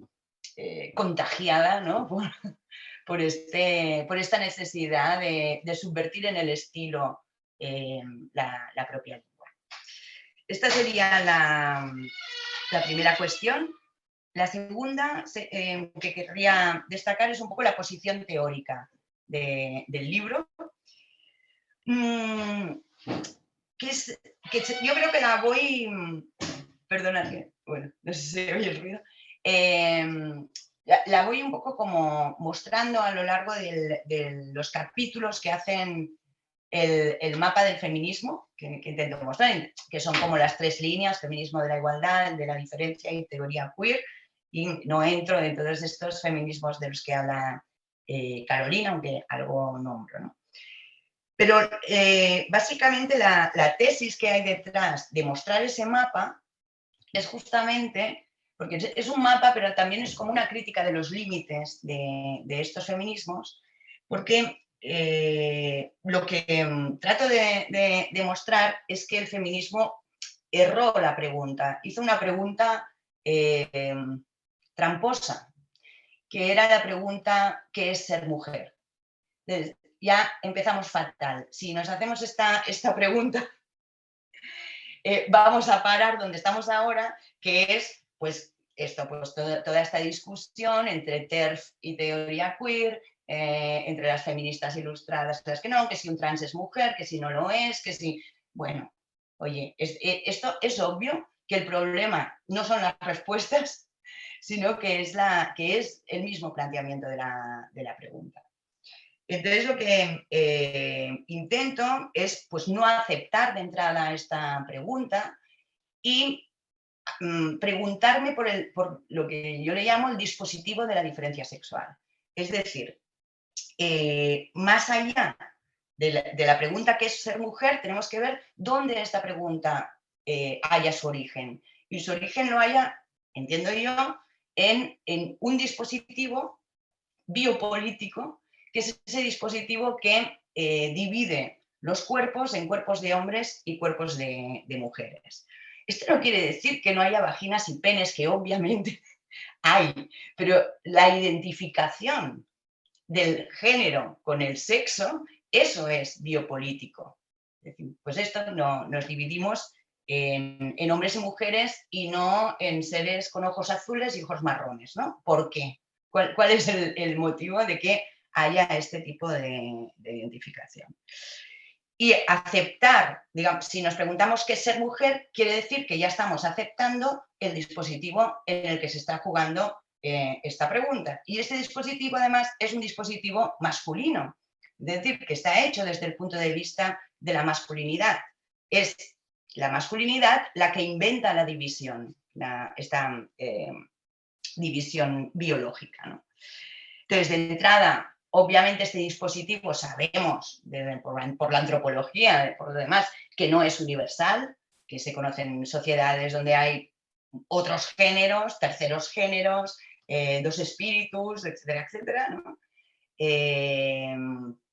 contagiada, ¿no? por esta necesidad de subvertir en el estilo la propia lengua. Esta sería la primera cuestión. La segunda que querría destacar es un poco la posición teórica del libro. Yo creo que la voy, perdona, bueno, no sé si se oye el ruido, la voy un poco como mostrando a lo largo de los capítulos que hacen el mapa del feminismo, que intento mostrar, que son como las 3 líneas: feminismo de la igualdad, de la diferencia y teoría queer, y no entro en todos estos feminismos de los que habla Carolina, aunque algo nombro, ¿no? Pero básicamente la tesis que hay detrás de mostrar ese mapa es justamente, porque es un mapa, pero también es como una crítica de los límites de estos feminismos, porque lo que trato de mostrar es que el feminismo erró la pregunta, hizo una pregunta tramposa, que era la pregunta ¿qué es ser mujer? Entonces, ya empezamos fatal. Si nos hacemos esta pregunta, vamos a parar donde estamos ahora, que es pues esto, pues toda esta discusión entre TERF y teoría queer, entre las feministas ilustradas, las que no, que si un trans es mujer, que si no lo es, que si... Bueno, oye, esto es obvio que el problema no son las respuestas, sino que es el mismo planteamiento de la pregunta. Entonces lo que intento es pues no aceptar de entrada esta pregunta y preguntarme por lo que yo le llamo el dispositivo de la diferencia sexual. Es decir, más allá de la pregunta ¿qué es ser mujer?, tenemos que ver dónde esta pregunta haya su origen. Y su origen lo haya, entiendo yo, en un dispositivo biopolítico, que es ese dispositivo que divide los cuerpos en cuerpos de hombres y cuerpos de mujeres. Esto no quiere decir que no haya vaginas y penes, que obviamente hay, pero la identificación del género con el sexo, eso es biopolítico. Es decir, pues esto nos dividimos en hombres y mujeres y no en seres con ojos azules y ojos marrones, ¿no? ¿Por qué? ¿Cuál es el motivo de que haya este tipo de identificación? Y aceptar, digamos, si nos preguntamos qué es ser mujer, quiere decir que ya estamos aceptando el dispositivo en el que se está jugando esta pregunta. Y este dispositivo, además, es un dispositivo masculino, es decir, que está hecho desde el punto de vista de la masculinidad. Es la masculinidad la que inventa la división, esta división biológica, ¿no? Entonces, de entrada, obviamente este dispositivo sabemos por la antropología, por lo demás, que no es universal, que se conocen sociedades donde hay otros géneros, terceros géneros, dos espíritus, etcétera, etcétera, ¿no?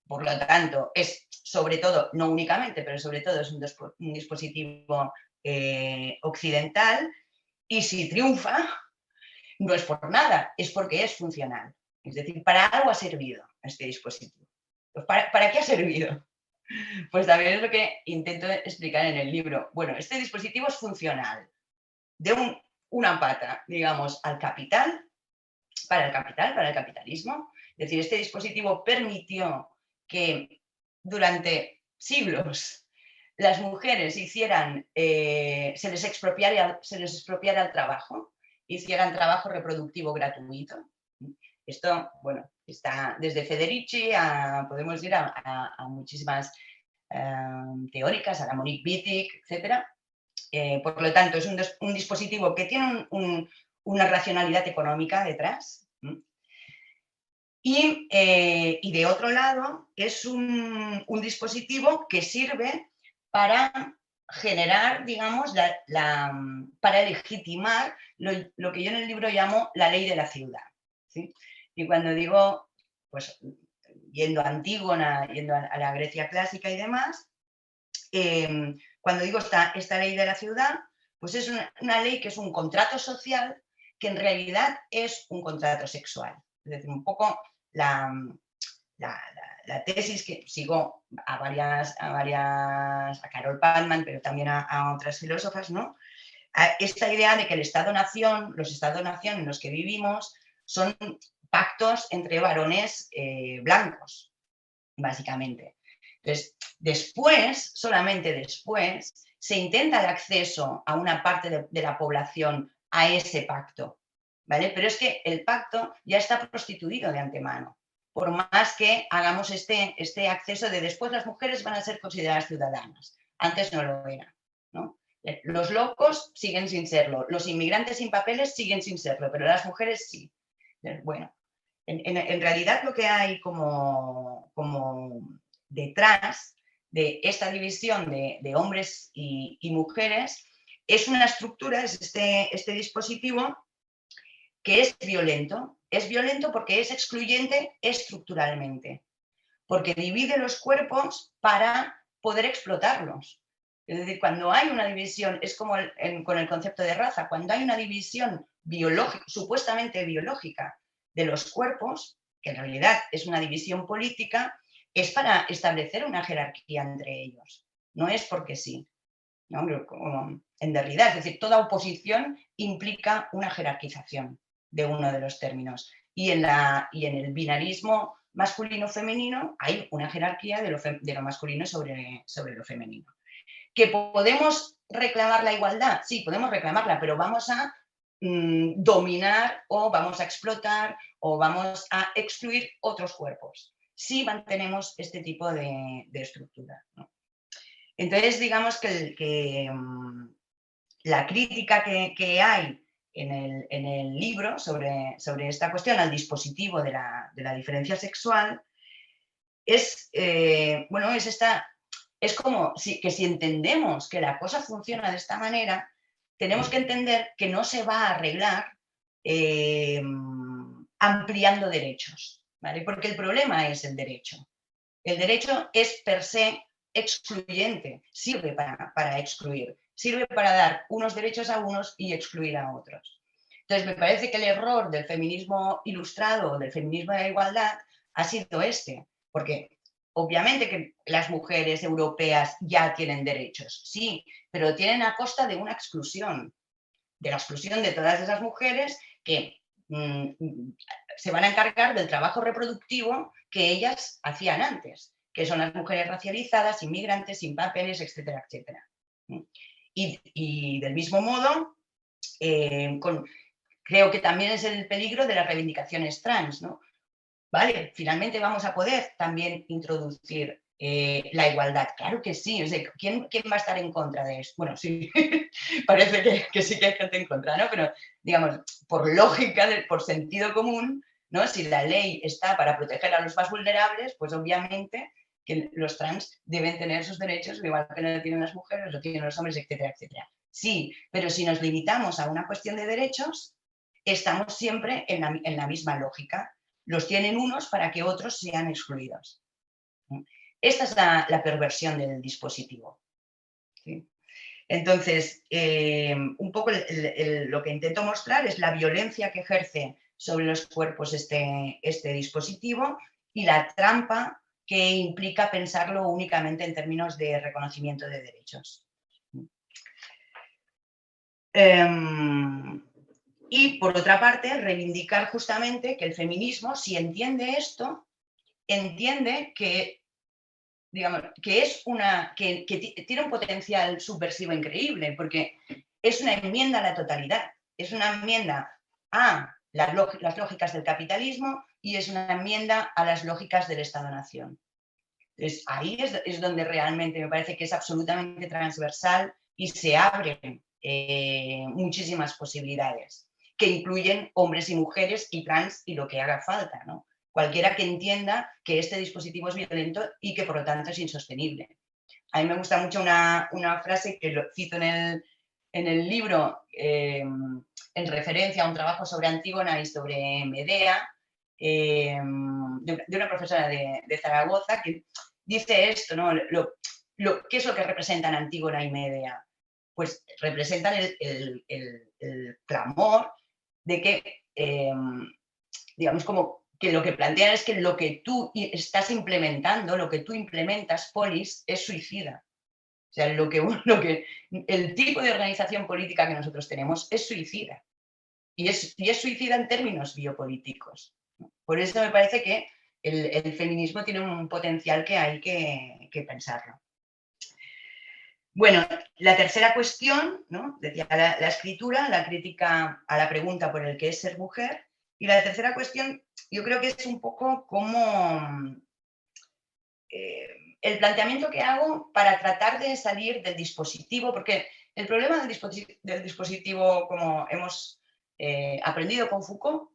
Por lo tanto, es sobre todo, no únicamente, pero sobre todo es un dispositivo occidental, y si triunfa, no es por nada, es porque es funcional. Es decir, para algo ha servido este dispositivo. Pues ¿para qué ha servido? Pues también es lo que intento explicar en el libro. Bueno, este dispositivo es funcional. De una pata, digamos, al capital, para el capitalismo. Es decir, este dispositivo permitió que durante siglos las mujeres hicieran, se les expropiara el trabajo, hicieran trabajo reproductivo gratuito. Esto, bueno, está desde Federici podemos ir a muchísimas teóricas, a la Monique Wittig, etc. Por lo tanto, es un dispositivo que tiene una racionalidad económica detrás. Y de otro lado, es un dispositivo que sirve para generar, digamos, para legitimar lo que yo en el libro llamo la ley de la ciudad, ¿sí? Y cuando digo, pues, yendo a Antígona, yendo a la Grecia clásica y demás, cuando digo esta ley de la ciudad, pues es una ley que es un contrato social que en realidad es un contrato sexual. Es decir, un poco la tesis que sigo a Carol Palman, pero también a otras filósofas, ¿no? Esta idea de que el Estado-nación, los Estados-nación en los que vivimos, son pactos entre varones blancos, básicamente. Entonces, después, solamente después, se intenta el acceso a una parte de la población a ese pacto, ¿vale? Pero es que el pacto ya está prostituido de antemano. Por más que hagamos este acceso de después las mujeres van a ser consideradas ciudadanas. Antes no lo eran, ¿no? Los locos siguen sin serlo, los inmigrantes sin papeles siguen sin serlo, pero las mujeres sí. Bueno, en realidad lo que hay como detrás de esta división de hombres y mujeres es una estructura, es este dispositivo que es violento. Es violento porque es excluyente estructuralmente, porque divide los cuerpos para poder explotarlos. Es decir, cuando hay una división, es como con el concepto de raza, cuando hay una división biológica, supuestamente biológica, de los cuerpos, que en realidad es una división política, es para establecer una jerarquía entre ellos. No es porque sí, ¿no? Como en Derrida, es decir, toda oposición implica una jerarquización de uno de los términos. Y en el binarismo masculino-femenino hay una jerarquía de lo masculino sobre lo femenino. ¿Que podemos reclamar la igualdad? Sí, podemos reclamarla, pero vamos a dominar o vamos a explotar o vamos a excluir otros cuerpos si mantenemos este tipo de estructura, ¿no? Entonces, digamos que la crítica que hay en el libro sobre esta cuestión al dispositivo de la diferencia sexual es, bueno, es como que si entendemos que la cosa funciona de esta manera, tenemos que entender que no se va a arreglar ampliando derechos, ¿vale? Porque el problema es el derecho. El derecho es per se excluyente, sirve para excluir, sirve para dar unos derechos a unos y excluir a otros. Entonces, me parece que el error del feminismo ilustrado o del feminismo de la igualdad ha sido este, porque obviamente que las mujeres europeas ya tienen derechos, sí, pero tienen a costa de una exclusión, de la exclusión de todas esas mujeres que se van a encargar del trabajo reproductivo que ellas hacían antes. que son las mujeres racializadas, inmigrantes, sin papeles, etcétera, etcétera. Y del mismo modo, creo que también es el peligro de las reivindicaciones trans, ¿no? Vale, finalmente vamos a poder también introducir la igualdad. Claro que sí. O sea, ¿quién va a estar en contra de esto? Bueno, sí, parece que sí que hay gente en contra, ¿no? Pero, digamos, por lógica, por sentido común, ¿no? Si la ley está para proteger a los más vulnerables, pues obviamente que los trans deben tener sus derechos, igual que lo tienen las mujeres, lo tienen los hombres, etcétera, etcétera. Sí, pero si nos limitamos a una cuestión de derechos, estamos siempre en la misma lógica. Los tienen unos para que otros sean excluidos. Esta es la perversión del dispositivo. ¿Sí? Entonces, un poco lo que intento mostrar es la violencia que ejerce sobre los cuerpos este dispositivo y la trampa que implica pensarlo únicamente en términos de reconocimiento de derechos. Y por otra parte, reivindicar justamente que el feminismo, si entiende esto, entiende que, digamos, que tiene un potencial subversivo increíble, porque es una enmienda a la totalidad, es una enmienda a las lógicas del capitalismo y es una enmienda a las lógicas del Estado-Nación. Entonces, ahí es donde realmente me parece que es absolutamente transversal y se abren muchísimas posibilidades, que incluyen hombres y mujeres y trans y lo que haga falta, ¿no? Cualquiera que entienda que este dispositivo es violento y que por lo tanto es insostenible. A mí me gusta mucho una frase que lo cito en el libro en referencia a un trabajo sobre Antígona y sobre Medea, de una profesora de Zaragoza, que dice esto, ¿no? ¿Qué es lo que representan Antígona y Medea? Pues representan el clamor de que, digamos, como que lo que plantean es que lo que tú estás implementando, lo que tú implementas, polis, es suicida. O sea, el tipo de organización política que nosotros tenemos es suicida. Y es suicida en términos biopolíticos. Por eso me parece que el feminismo tiene un potencial que hay que pensarlo. Bueno, la tercera cuestión, ¿no? Decía la escritura, la crítica a la pregunta por el que es ser mujer. Y la tercera cuestión, yo creo que es un poco como el planteamiento que hago para tratar de salir del dispositivo, porque el problema del dispositivo, como hemos aprendido con Foucault,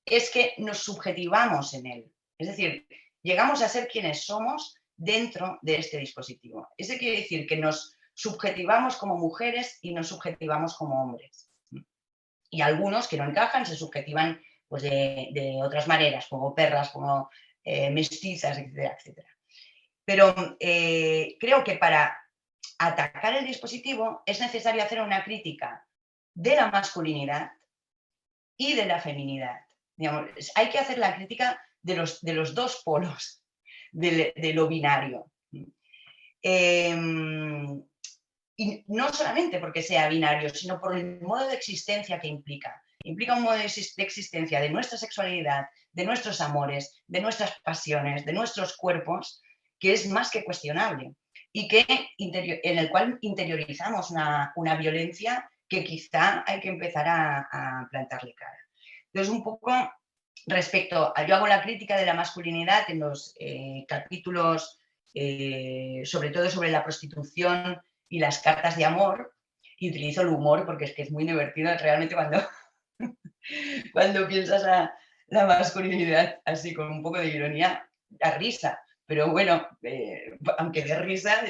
es que nos subjetivamos en él. Es decir, llegamos a ser quienes somos dentro de este dispositivo. Eso quiere decir que nos subjetivamos como mujeres y nos subjetivamos como hombres. Y algunos que no encajan se subjetivan pues, de otras maneras, como perras, como mestizas, etcétera, etcétera. Pero creo que para atacar el dispositivo es necesario hacer una crítica de la masculinidad y de la feminidad. Digamos, hay que hacer la crítica de los dos polos de lo binario. Y no solamente porque sea binario, sino por el modo de existencia que implica. Implica un modo de existencia de nuestra sexualidad, de nuestros amores, de nuestras pasiones, de nuestros cuerpos, que es más que cuestionable y en el cual interiorizamos una violencia que quizá hay que empezar a plantarle cara. Entonces, un poco respecto a, yo hago la crítica de la masculinidad en los capítulos, sobre todo sobre la prostitución y las cartas de amor, y utilizo el humor porque es que es muy divertido realmente cuando piensas la masculinidad así con un poco de ironía, da risa. Pero bueno, aunque dé risa,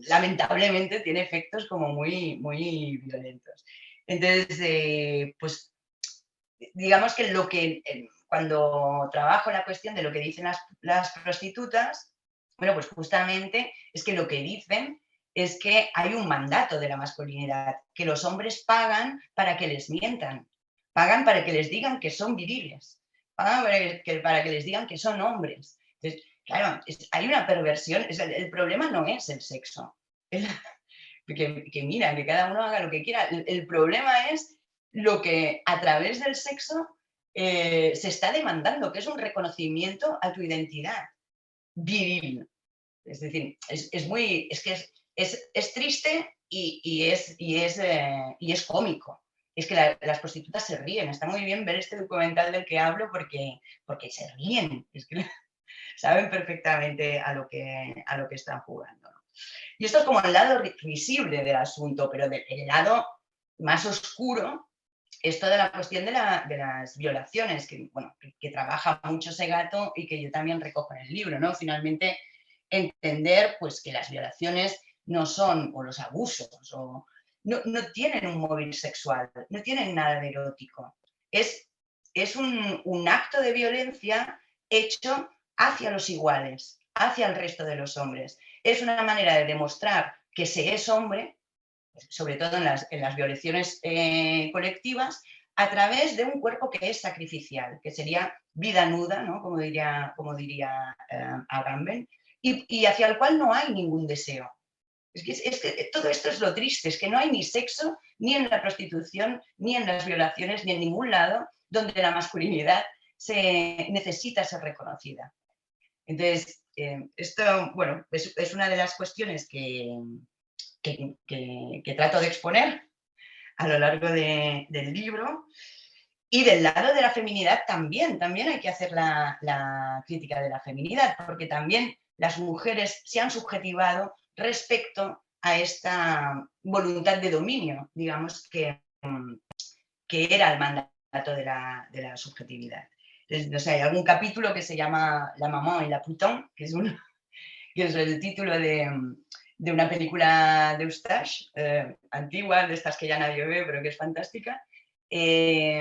lamentablemente tiene efectos como muy, muy violentos. Entonces, pues digamos que cuando trabajo la cuestión de lo que dicen las prostitutas, bueno, pues justamente es que lo que dicen es que hay un mandato de la masculinidad, que los hombres pagan para que les mientan, pagan para que les digan que son viriles, pagan para que les digan que son hombres. Entonces, claro, hay una perversión, el problema no es el sexo, que mira, que cada uno haga lo que quiera, el problema es lo que a través del sexo se está demandando, que es un reconocimiento a tu identidad viril. Es decir, es triste y es cómico. Es que las prostitutas se ríen. Está muy bien ver este documental del que hablo porque se ríen. Es que saben perfectamente a lo que están jugando, ¿no? Y esto es como el lado visible del asunto, pero el lado más oscuro es toda la cuestión de las violaciones, que trabaja mucho Segato y que yo también recojo en el libro, ¿no? Finalmente, entender pues, que las violaciones no son, o los abusos, no tienen un móvil sexual, no tienen nada de erótico. Es un acto de violencia hecho hacia los iguales, hacia el resto de los hombres. Es una manera de demostrar que se es hombre, sobre todo en las violaciones colectivas, a través de un cuerpo que es sacrificial, que sería vida nuda, ¿no? como diría Agamben, y hacia el cual no hay ningún deseo. Es que todo esto es lo triste, es que no hay ni sexo, ni en la prostitución, ni en las violaciones, ni en ningún lado donde la masculinidad necesita ser reconocida. Entonces, esto, bueno, es una de las cuestiones que trato de exponer a lo largo del libro. Y del lado de la feminidad también hay que hacer la crítica de la feminidad, porque también las mujeres se han subjetivado respecto a esta voluntad de dominio, digamos, que era el mandato de la subjetividad. Entonces, no sé, hay algún capítulo que se llama La maman y la putain, que es el título de una película de Eustache, antigua, de estas que ya nadie ve, pero que es fantástica. Y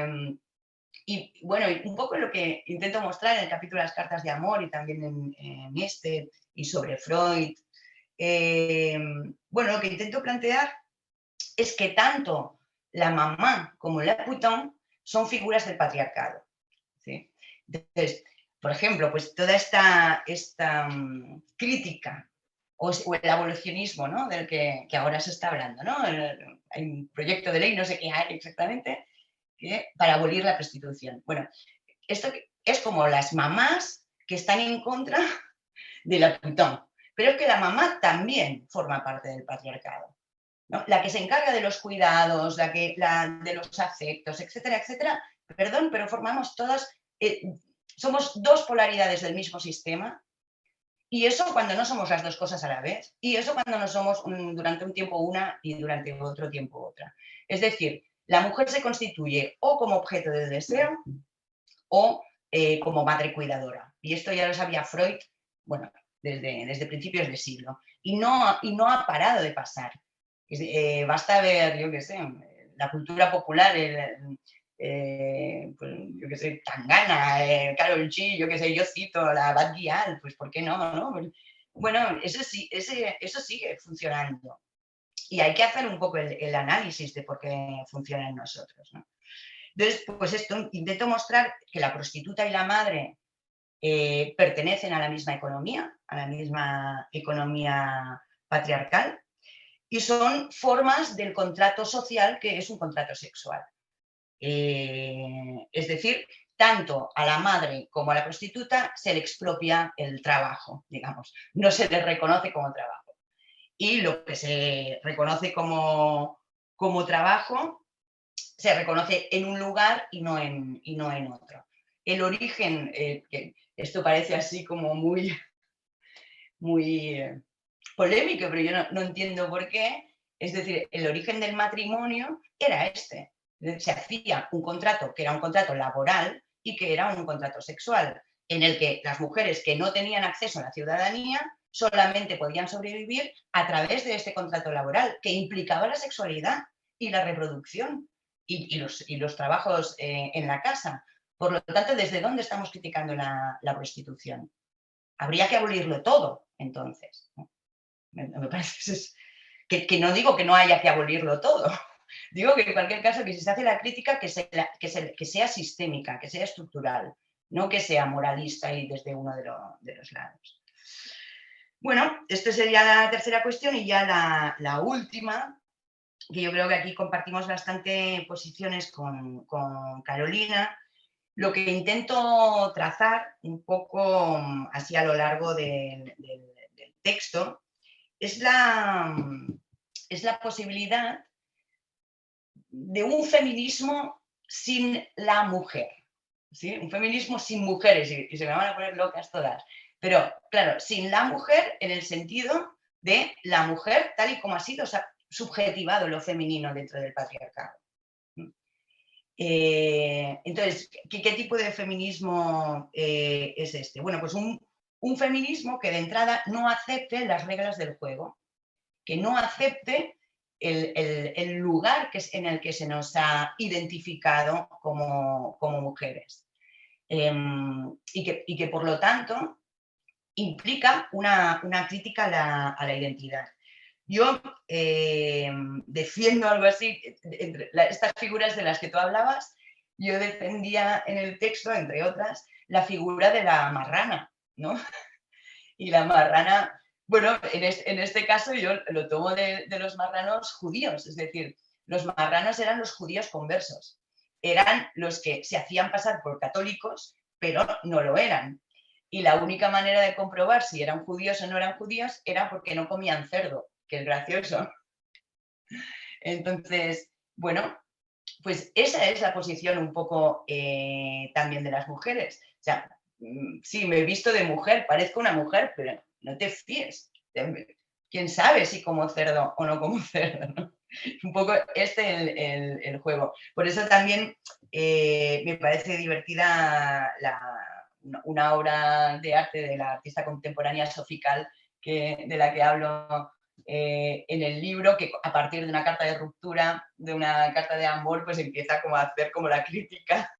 bueno, un poco lo que intento mostrar en el capítulo de las cartas de amor y también en este, y sobre Freud, bueno, lo que intento plantear es que tanto la mamá como la putain son figuras del patriarcado, ¿sí? Entonces, por ejemplo, pues toda esta crítica o el abolicionismo, ¿no? Del que ahora se está hablando, ¿no? Hay un proyecto de ley, no sé qué hay exactamente, para abolir la prostitución. Bueno, esto es como las mamás que están en contra de la putain, pero es que la mamá también forma parte del patriarcado, ¿no? La que se encarga de los cuidados, de los afectos, etcétera, etcétera. Perdón, pero formamos todas, somos dos polaridades del mismo sistema. Y eso cuando no somos las dos cosas a la vez. Y eso cuando no somos durante un tiempo una y durante otro tiempo otra. Es decir, la mujer se constituye o como objeto del deseo o como madre cuidadora. Y esto ya lo sabía Freud, bueno, desde principios de siglo. Y no ha parado de pasar. Basta ver, yo qué sé, la cultura popular, pues, yo qué sé, Tangana, Karol G, yo qué sé, yo cito la Bad Gyal, pues ¿por qué no? Bueno, eso sigue funcionando. Y hay que hacer un poco el análisis de por qué funciona en nosotros, ¿no? Entonces, pues esto, intento mostrar que la prostituta y la madre pertenecen a la misma economía patriarcal, y son formas del contrato social que es un contrato sexual. Es decir, tanto a la madre como a la prostituta se le expropia el trabajo, digamos, no se le reconoce como trabajo. Y lo que se reconoce como trabajo se reconoce en un lugar y no en otro. El origen, esto parece así como muy polémico, pero yo no entiendo por qué. Es decir, el origen del matrimonio era este. Se hacía un contrato que era un contrato laboral y que era un contrato sexual, en el que las mujeres que no tenían acceso a la ciudadanía solamente podían sobrevivir a través de este contrato laboral, que implicaba la sexualidad y la reproducción y los trabajos en la casa. Por lo tanto, ¿desde dónde estamos criticando la prostitución? Habría que abolirlo todo, entonces, ¿no? Me parece que no digo que no haya que abolirlo todo. Digo que en cualquier caso, que si se hace la crítica, que sea sistémica, que sea estructural, no que sea moralista y desde uno de los lados. Bueno, esta sería la tercera cuestión, y ya la última, que yo creo que aquí compartimos bastante posiciones con Carolina. Lo que intento trazar un poco así a lo largo del texto es la posibilidad de un feminismo sin la mujer, ¿sí? Un feminismo sin mujeres, y se me van a poner locas todas, pero claro, sin la mujer en el sentido de la mujer tal y como ha sido subjetivado lo femenino dentro del patriarcado. Entonces, ¿qué tipo de feminismo es este? Bueno, pues un feminismo que de entrada no acepte las reglas del juego, que no acepte el lugar en el que se nos ha identificado como mujeres. Y que por lo tanto implica una crítica a la identidad. Yo defiendo algo así, entre estas figuras de las que tú hablabas, yo defendía en el texto, entre otras, la figura de la marrana, ¿no? Y la marrana, bueno, en este caso yo lo tomo de los marranos judíos, es decir, los marranos eran los judíos conversos, eran los que se hacían pasar por católicos, pero no lo eran. Y la única manera de comprobar si eran judíos o no eran judíos era porque no comían cerdo, que es gracioso. Entonces, bueno, pues esa es la posición un poco también de las mujeres. O sea, sí, me he visto de mujer, parezco una mujer, pero no te fíes. ¿Quién sabe si como cerdo o no como cerdo? ¿No? Un poco el juego. Por eso también me parece divertida una obra de arte de la artista contemporánea Sophie Calle, de la que hablo en el libro, que a partir de una carta de ruptura, de una carta de amor, pues empieza como a hacer como la crítica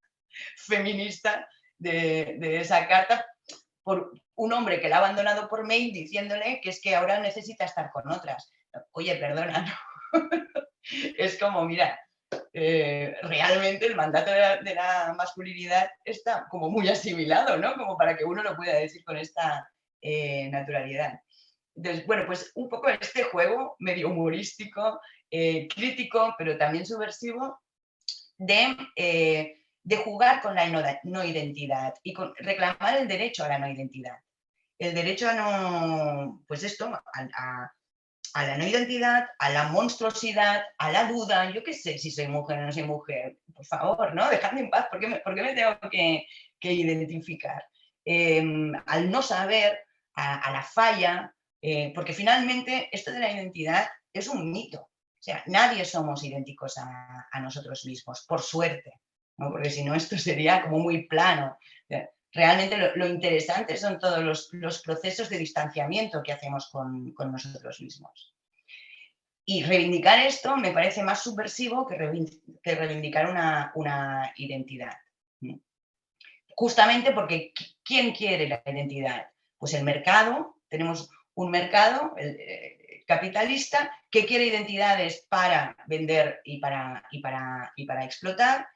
feminista de esa carta por un hombre que la ha abandonado por mail diciéndole que es que ahora necesita estar con otras. Oye, perdona, ¿no? Es como, mira, realmente el mandato de la masculinidad está como muy asimilado, ¿no? Como para que uno lo pueda decir con esta naturalidad. Entonces, bueno, pues un poco este juego medio humorístico, crítico, pero también subversivo, de jugar con la no identidad y reclamar el derecho a la no identidad. El derecho a no, pues esto, a la no identidad, a la monstruosidad, a la duda. Yo qué sé si soy mujer o no soy mujer. Por favor, ¿no? Dejadme en paz. ¿Por qué me tengo que identificar? Al no saber, a la falla, porque finalmente esto de la identidad es un mito. O sea, nadie somos idénticos a nosotros mismos, por suerte, ¿no? Porque si no, esto sería como muy plano. Realmente lo interesante son todos los procesos de distanciamiento que hacemos con nosotros mismos. Y reivindicar esto me parece más subversivo que reivindicar una identidad. Justamente porque ¿quién quiere la identidad? Pues el mercado. Tenemos un mercado capitalista que quiere identidades para vender y para explotar.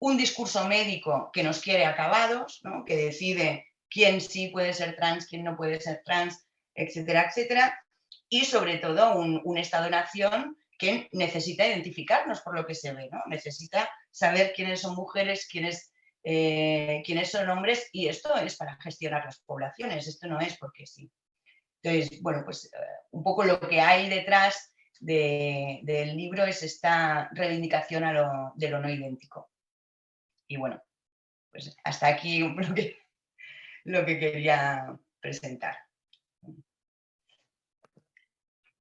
Un discurso médico que nos quiere acabados, ¿no? Que decide quién sí puede ser trans, quién no puede ser trans, etcétera, etcétera. Y sobre todo un Estado-nación que necesita identificarnos por lo que se ve, ¿no? Necesita saber quiénes son mujeres, quiénes son hombres, y esto es para gestionar las poblaciones, esto no es porque sí. Entonces, bueno, pues un poco lo que hay detrás del libro es esta reivindicación de lo no idéntico. Y bueno, pues hasta aquí lo que quería presentar.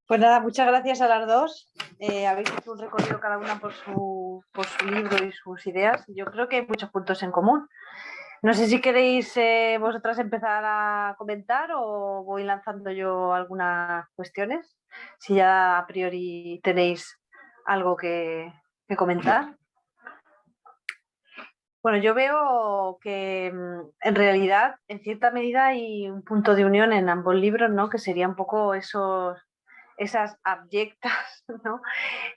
Pues nada, muchas gracias a las dos. Habéis hecho un recorrido cada una por su libro y sus ideas. Yo creo que hay muchos puntos en común. No sé si queréis vosotras empezar a comentar o voy lanzando yo algunas cuestiones. Si ya a priori tenéis algo que comentar. Bueno, yo veo que en realidad, en cierta medida, hay un punto de unión en ambos libros, ¿no? Que sería un poco esas abyectas, ¿no?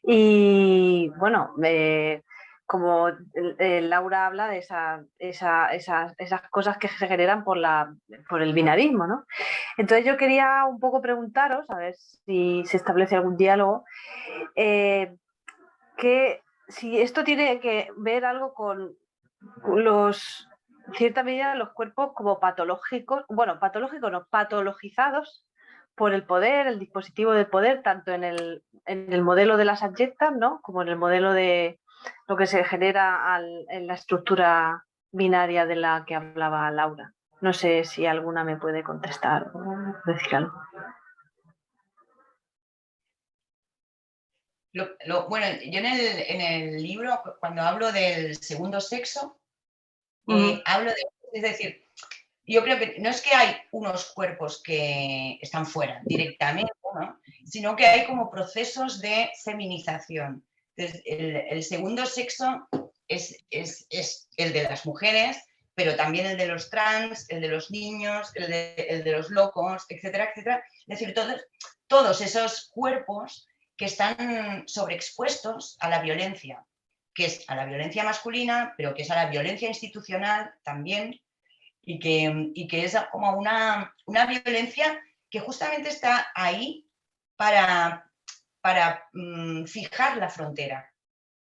Y bueno, como Laura habla de esas cosas que se generan por el binarismo, ¿no? Entonces yo quería un poco preguntaros, a ver si se establece algún diálogo, que si esto tiene que ver algo con en cierta medida, los cuerpos como patológicos, bueno, patológicos no, patologizados por el poder, el dispositivo del poder, tanto en el modelo de las abyectas, ¿no? Como en el modelo de lo que se genera en la estructura binaria de la que hablaba Laura. No sé si alguna me puede contestar o decir algo. Bueno, yo en el libro, cuando hablo del segundo sexo, hablo de, es decir, yo creo que no es que hay unos cuerpos que están fuera directamente, ¿no? Sino que hay como procesos de feminización. Entonces, el segundo sexo es el de las mujeres, pero también el de los trans, el de los niños, el de los locos, etcétera, etcétera. Es decir, todos esos cuerpos que están sobreexpuestos a la violencia, que es a la violencia masculina, pero que es a la violencia institucional también, y que es como una violencia que justamente está ahí para fijar la frontera.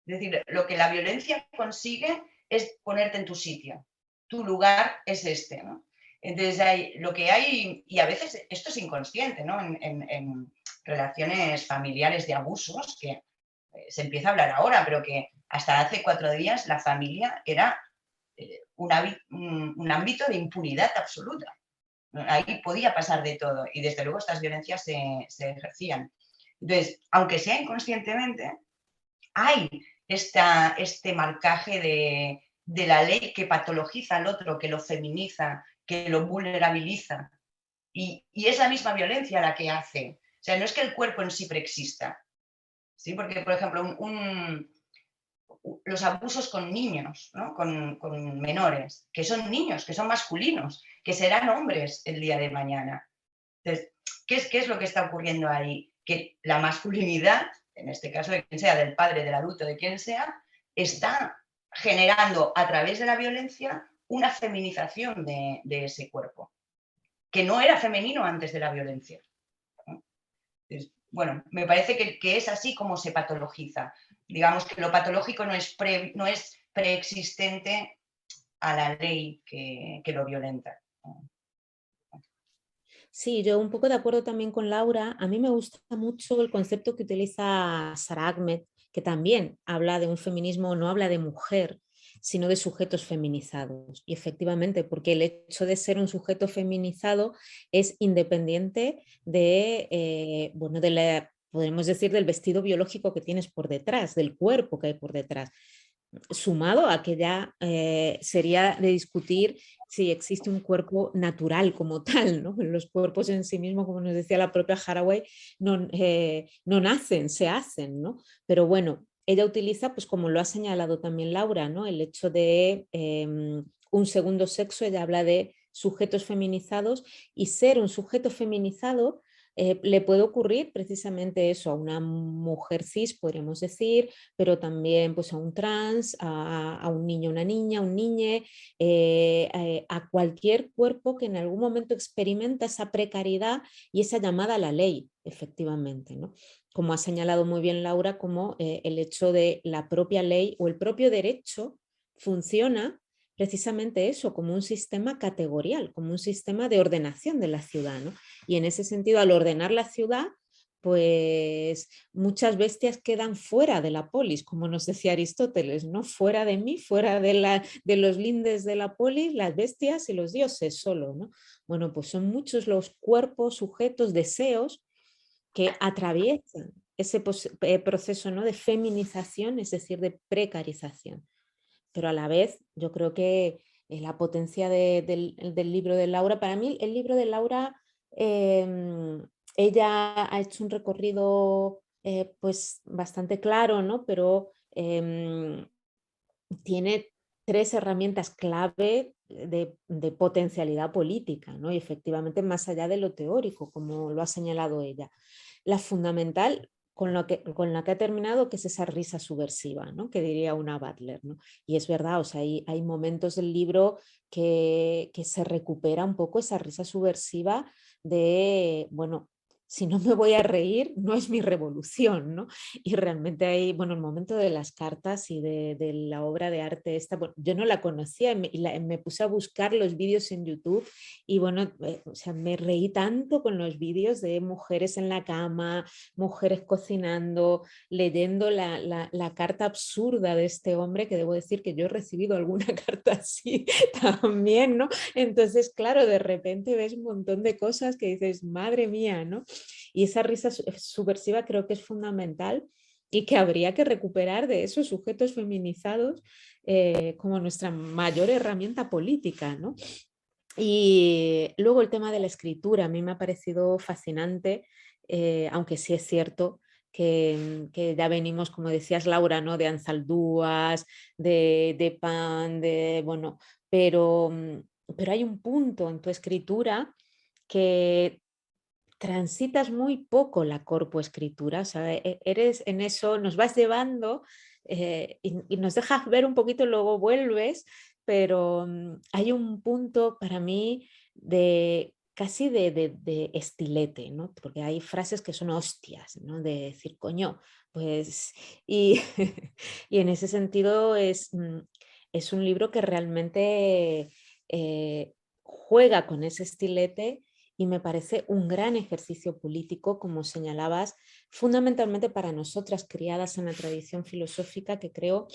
Es decir, lo que la violencia consigue es ponerte en tu sitio. Tu lugar es este, ¿no? Entonces, lo que hay, y a veces esto es inconsciente, ¿no? En relaciones familiares de abusos, que se empieza a hablar ahora, pero que hasta hace 4 días la familia era un ámbito de impunidad absoluta. Ahí podía pasar de todo y desde luego estas violencias se ejercían. Entonces, aunque sea inconscientemente, hay este marcaje de la ley que patologiza al otro, que lo feminiza, que lo vulnerabiliza. Y es la misma violencia la que hace. O sea, no es que el cuerpo en sí preexista. ¿Sí? Porque, por ejemplo, los abusos con niños, ¿no? con menores, que son niños, que son masculinos, que serán hombres el día de mañana. Entonces, ¿qué es lo que está ocurriendo ahí? Que la masculinidad, en este caso de quien sea, del padre, del adulto, de quien sea, está generando a través de la violencia una feminización de ese cuerpo, que no era femenino antes de la violencia. Entonces, bueno, me parece que es así como se patologiza. Digamos que lo patológico no es preexistente a la ley que lo violenta. Sí, yo un poco de acuerdo también con Laura. A mí me gusta mucho el concepto que utiliza Sara Ahmed, que también habla de un feminismo, no habla de mujer, sino de sujetos feminizados. Y efectivamente, porque el hecho de ser un sujeto feminizado es independiente de, bueno, podemos decir, del vestido biológico que tienes por detrás, del cuerpo que hay por detrás, sumado a que ya sería de discutir si existe un cuerpo natural como tal, ¿no? Los cuerpos en sí mismos, como nos decía la propia Haraway, no nacen, se hacen, ¿no? Pero bueno, ella utiliza, pues como lo ha señalado también Laura, ¿no? El hecho de un segundo sexo, ella habla de sujetos feminizados y ser un sujeto feminizado le puede ocurrir precisamente eso a una mujer cis, podríamos decir, pero también pues, a un trans, a un niño, una niña, un niñe, a cualquier cuerpo que en algún momento experimenta esa precariedad y esa llamada a la ley, efectivamente, ¿no? Como ha señalado muy bien Laura, como el hecho de la propia ley o el propio derecho funciona precisamente eso, como un sistema categorial, como un sistema de ordenación de la ciudad, ¿no? Y en ese sentido, al ordenar la ciudad, pues muchas bestias quedan fuera de la polis, como nos decía Aristóteles, ¿no? Fuera de mí, fuera de los lindes de la polis, las bestias y los dioses solo, ¿no? Bueno, pues son muchos los cuerpos, sujetos, deseos que atraviesan ese proceso, ¿no? De feminización, es decir, de precarización. Pero a la vez yo creo que la potencia del libro de Laura, para mí el libro de Laura, ella ha hecho un recorrido pues bastante claro, ¿no? Pero tiene 3 herramientas clave de potencialidad política, ¿no? Y efectivamente más allá de lo teórico, como lo ha señalado ella. La fundamental con la que ha terminado, que es esa risa subversiva, ¿no? Que diría una Butler, ¿no? Y es verdad, o sea, hay momentos del libro que se recupera un poco esa risa subversiva de, bueno, si no me voy a reír, no es mi revolución, ¿no? Y realmente ahí, bueno, el momento de las cartas y de la obra de arte esta, bueno, yo no la conocía y me puse a buscar los vídeos en YouTube y bueno, o sea, me reí tanto con los vídeos de mujeres en la cama, mujeres cocinando, leyendo la carta absurda de este hombre, que debo decir que yo he recibido alguna carta así también, ¿no? Entonces, claro, de repente ves un montón de cosas que dices, madre mía, ¿no? Y esa risa subversiva creo que es fundamental y que habría que recuperar de esos sujetos feminizados como nuestra mayor herramienta política, ¿no? Y luego el tema de la escritura, a mí me ha parecido fascinante, aunque sí es cierto que ya venimos, como decías Laura, ¿no? De Anzaldúas, de Pan, bueno, pero hay un punto en tu escritura que transitas muy poco la corpoescritura, o sea, eres en eso, nos vas llevando y nos dejas ver un poquito y luego vuelves, pero hay un punto para mí de casi de estilete, ¿no? Porque hay frases que son hostias, ¿no? De decir, coño, pues, y, y en ese sentido es un libro que realmente juega con ese estilete y me parece un gran ejercicio político, como señalabas, fundamentalmente para nosotras criadas en la tradición filosófica, que creo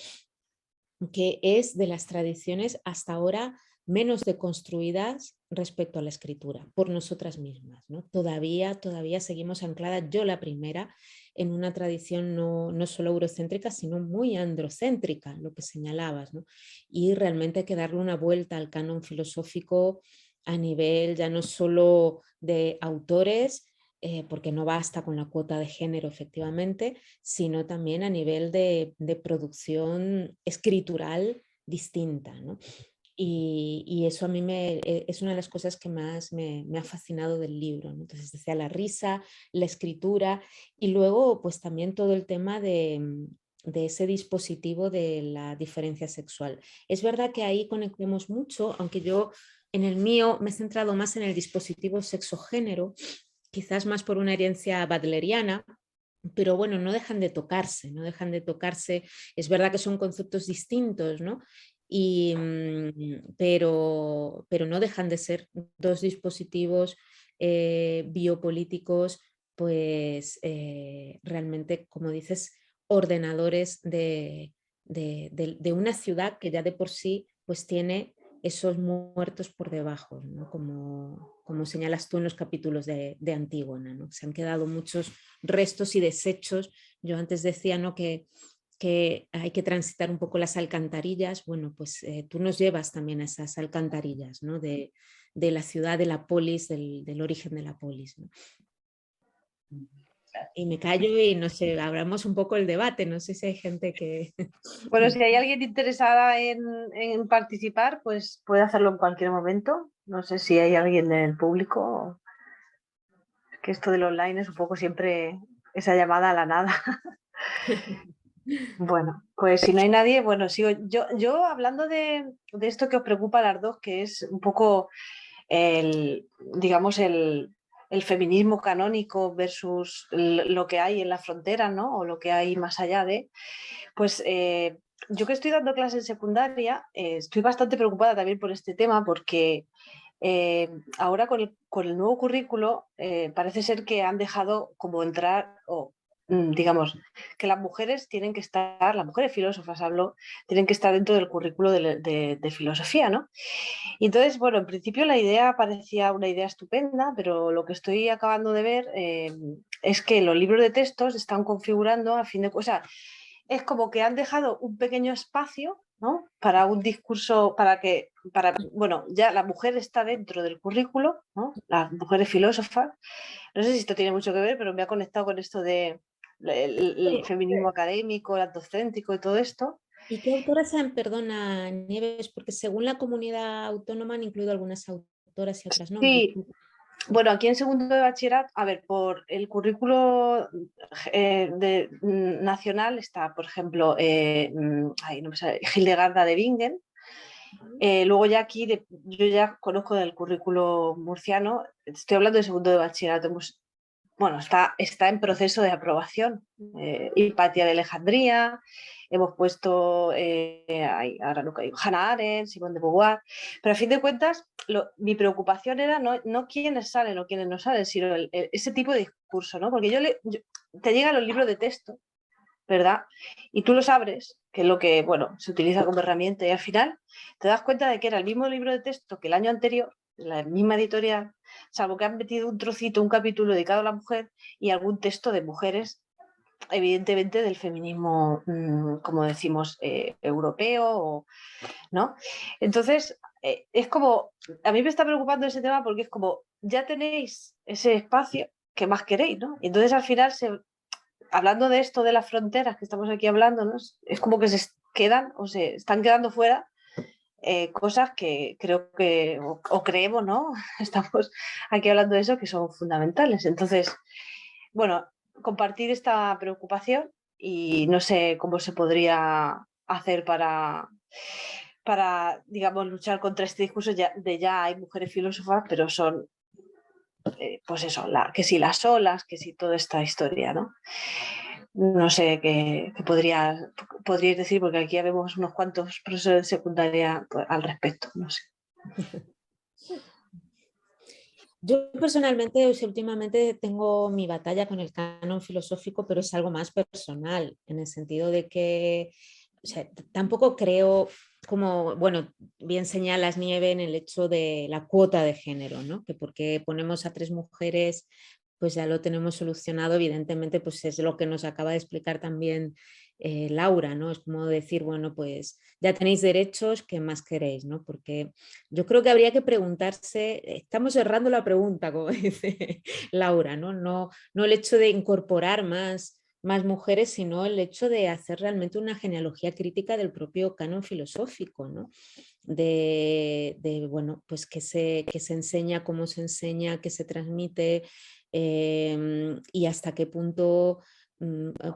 que es de las tradiciones hasta ahora menos deconstruidas respecto a la escritura, por nosotras mismas, ¿no? Todavía seguimos ancladas, yo la primera, en una tradición no solo eurocéntrica, sino muy androcéntrica, lo que señalabas, ¿no? Y realmente hay que darle una vuelta al canon filosófico a nivel ya no solo de autores, porque no basta con la cuota de género efectivamente, sino también a nivel de producción escritural distinta, ¿no? Y eso a mí es una de las cosas que más me ha fascinado del libro, ¿no? Entonces decía la risa, la escritura y luego pues también todo el tema de ese dispositivo de la diferencia sexual. Es verdad que ahí conectamos mucho, aunque yo en el mío me he centrado más en el dispositivo sexo-género, quizás más por una herencia badleriana, pero bueno, no dejan de tocarse, no dejan de tocarse. Es verdad que son conceptos distintos, ¿no? Pero no dejan de ser dos dispositivos biopolíticos, pues realmente, como dices, ordenadores de una ciudad que ya de por sí pues tiene esos muertos por debajo, ¿no? Como señalas tú en los capítulos de Antígona, ¿no? Se han quedado muchos restos y desechos. Yo antes decía, ¿no? que hay que transitar un poco las alcantarillas. Bueno, pues tú nos llevas también a esas alcantarillas, ¿no? De la ciudad, de la polis, del origen de la polis, ¿no? Y me callo y no sé, abramos un poco el debate, no sé si hay gente que... Bueno, si hay alguien interesada en participar, pues puede hacerlo en cualquier momento. No sé si hay alguien en el público. Es que esto del online es un poco siempre esa llamada a la nada. Bueno, pues si no hay nadie, bueno, sigo yo hablando de esto que os preocupa a las dos, que es un poco digamos, el feminismo canónico versus lo que hay en la frontera, ¿no? O lo que hay más allá de, pues yo que estoy dando clases en secundaria, estoy bastante preocupada también por este tema porque ahora con el nuevo currículo parece ser que han dejado como entrar, o digamos, que las mujeres tienen que estar, las mujeres filósofas hablo, tienen que estar dentro del currículo de filosofía, ¿no? Y entonces, bueno, en principio la idea parecía una idea estupenda, pero lo que estoy acabando de ver es que los libros de textos están configurando a fin de cosas. Es como que han dejado un pequeño espacio, ¿no? Para un discurso, bueno, ya la mujer está dentro del currículo, ¿no? Las mujeres filósofas. No sé si esto tiene mucho que ver, pero me ha conectado con esto de el feminismo académico, el antocéntrico y todo esto. ¿Y qué autoras han, perdona, Nieves? Porque según la comunidad autónoma han incluido algunas autoras y otras no. Sí, bueno, aquí en segundo de bachillerato, a ver, por el currículo nacional está, por ejemplo, no me sale, Hildegarda de Bingen. Luego ya aquí, yo ya conozco del currículo murciano, estoy hablando de segundo de bachillerato, pues, bueno, está en proceso de aprobación. Hipatia de Alejandría, hemos puesto, ahora no caigo, Hannah Arendt, Simone de Beauvoir, pero a fin de cuentas mi preocupación era no quiénes salen o quiénes no salen, sino ese tipo de discurso, ¿no? Porque te llegan los libros de texto, ¿verdad? Y tú los abres, que es lo que, bueno, se utiliza como herramienta, y al final te das cuenta de que era el mismo libro de texto que el año anterior, la misma editorial, salvo que han metido un trocito, un capítulo dedicado a la mujer y algún texto de mujeres, evidentemente del feminismo, como decimos, europeo, ¿no? Entonces, es como, a mí me está preocupando ese tema porque es como, ya tenéis ese espacio, ¿qué más queréis, no? Y entonces al final, hablando de esto de las fronteras que estamos aquí hablando, ¿no? Es como que se quedan o se están quedando fuera cosas que creo que, o creemos, ¿no? Estamos aquí hablando de eso, que son fundamentales. Entonces, bueno, compartir esta preocupación y no sé cómo se podría hacer para digamos, luchar contra este discurso ya hay mujeres filósofas, pero son, pues eso, que si las olas, que si toda esta historia, ¿no? No sé qué podríais decir, porque aquí vemos unos cuantos profesores de secundaria pues, al respecto, no sé. Yo personalmente, o sea, últimamente tengo mi batalla con el canon filosófico, pero es algo más personal, en el sentido de que, o sea, tampoco creo, como, bueno, bien señalas, Nieve, en el hecho de la cuota de género, ¿no? Que porque ponemos a 3 mujeres, pues ya lo tenemos solucionado, evidentemente, pues es lo que nos acaba de explicar también Laura, ¿no? Es como decir, bueno, pues ya tenéis derechos, ¿qué más queréis, ¿no? Porque yo creo que habría que preguntarse, estamos cerrando la pregunta, como dice Laura, ¿no? No el hecho de incorporar más mujeres, sino el hecho de hacer realmente una genealogía crítica del propio canon filosófico, ¿no? Bueno, pues que se enseña, cómo se enseña, qué se transmite y hasta qué punto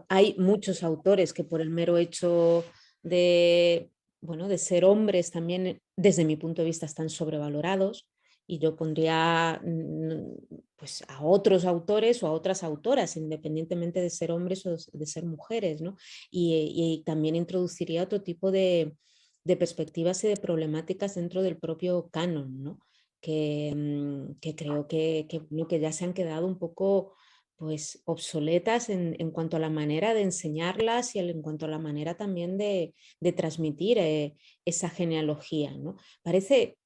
hay muchos autores que por el mero hecho de, bueno, de ser hombres también, desde mi punto de vista, están sobrevalorados. Y yo pondría pues, a otros autores o a otras autoras, independientemente de ser hombres o de ser mujeres, ¿no? Y también introduciría otro tipo de perspectivas y de problemáticas dentro del propio canon, ¿no? Que creo que ya se han quedado un poco pues, obsoletas en cuanto a la manera de enseñarlas y en cuanto a la manera también de transmitir esa genealogía, ¿no? Parece,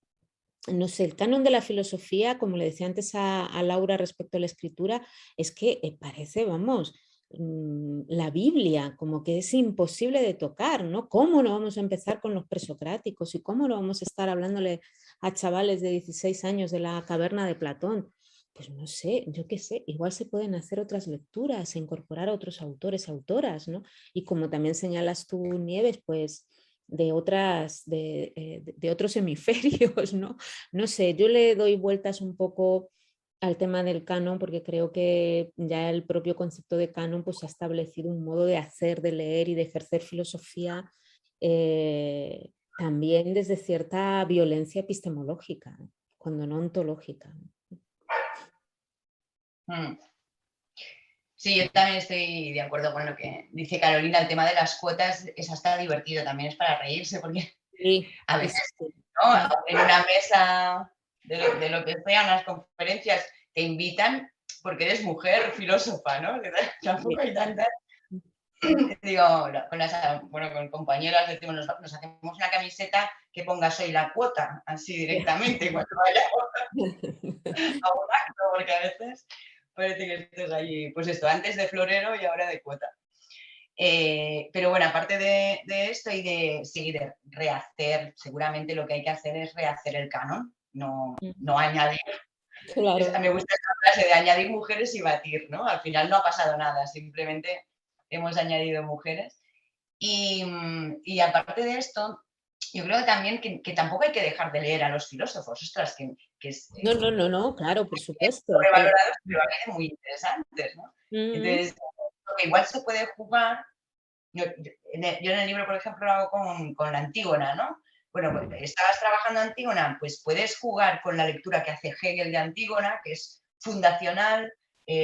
no sé, el canon de la filosofía, como le decía antes a Laura respecto a la escritura, es que parece, vamos, la Biblia, como que es imposible de tocar, ¿no? ¿Cómo no vamos a empezar con los presocráticos y cómo no vamos a estar hablándole a chavales de 16 años de la caverna de Platón? Pues no sé, yo qué sé, igual se pueden hacer otras lecturas e incorporar a otros autores, autoras, ¿no? Y como también señalas tú, Nieves, pues de otros hemisferios, ¿no? No sé, yo le doy vueltas un poco al tema del canon porque creo que ya el propio concepto de canon pues ha establecido un modo de hacer, de leer y de ejercer filosofía también desde cierta violencia epistemológica, cuando no ontológica. Sí, yo también estoy de acuerdo con lo que dice Carolina. El tema de las cuotas es hasta divertido, también es para reírse, porque sí, a veces ¿no? En una mesa de lo que sean las conferencias te invitan porque eres mujer filósofa, ¿no? Tampoco hay tantas. Digo, con compañeras decimos, nos hacemos una camiseta que ponga soy la cuota, así directamente, cuando vayamos a un acto, porque a veces parece que estés allí, pues esto, antes de florero y ahora de cuota. Pero bueno, aparte de esto y de rehacer, seguramente lo que hay que hacer es rehacer el canon, no añadir. Claro. Me gusta esta frase de añadir mujeres y batir, ¿no? Al final no ha pasado nada, simplemente hemos añadido mujeres. Y aparte de esto, yo creo también que tampoco hay que dejar de leer a los filósofos, ostras, que No, claro, por supuesto. sobrevalorados, pero a veces muy interesantes, ¿no? Entonces, igual se puede jugar. Yo en el libro, por ejemplo, lo hago con la Antígona, ¿no? Bueno, pues, estabas trabajando Antígona, pues puedes jugar con la lectura que hace Hegel de Antígona, que es fundacional,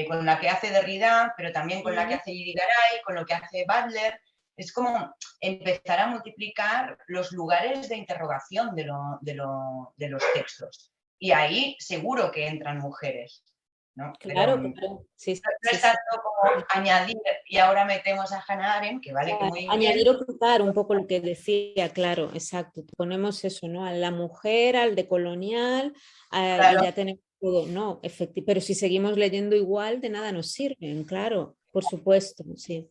con la que hace Derrida, pero también con la que hace Irigaray, con lo que hace Butler. Es como empezar a multiplicar los lugares de interrogación de los textos. Y ahí seguro que entran mujeres, ¿no? Claro, Pero claro. Sí, no es tanto como añadir y ahora metemos a Hannah Arendt, que vale que muy bien. Añadir o quitar un poco lo que decía, claro, exacto. Ponemos eso, ¿no? A la mujer, al decolonial, Claro. y ya tenemos todo, no, pero si seguimos leyendo igual, de nada nos sirven, claro, por supuesto, sí.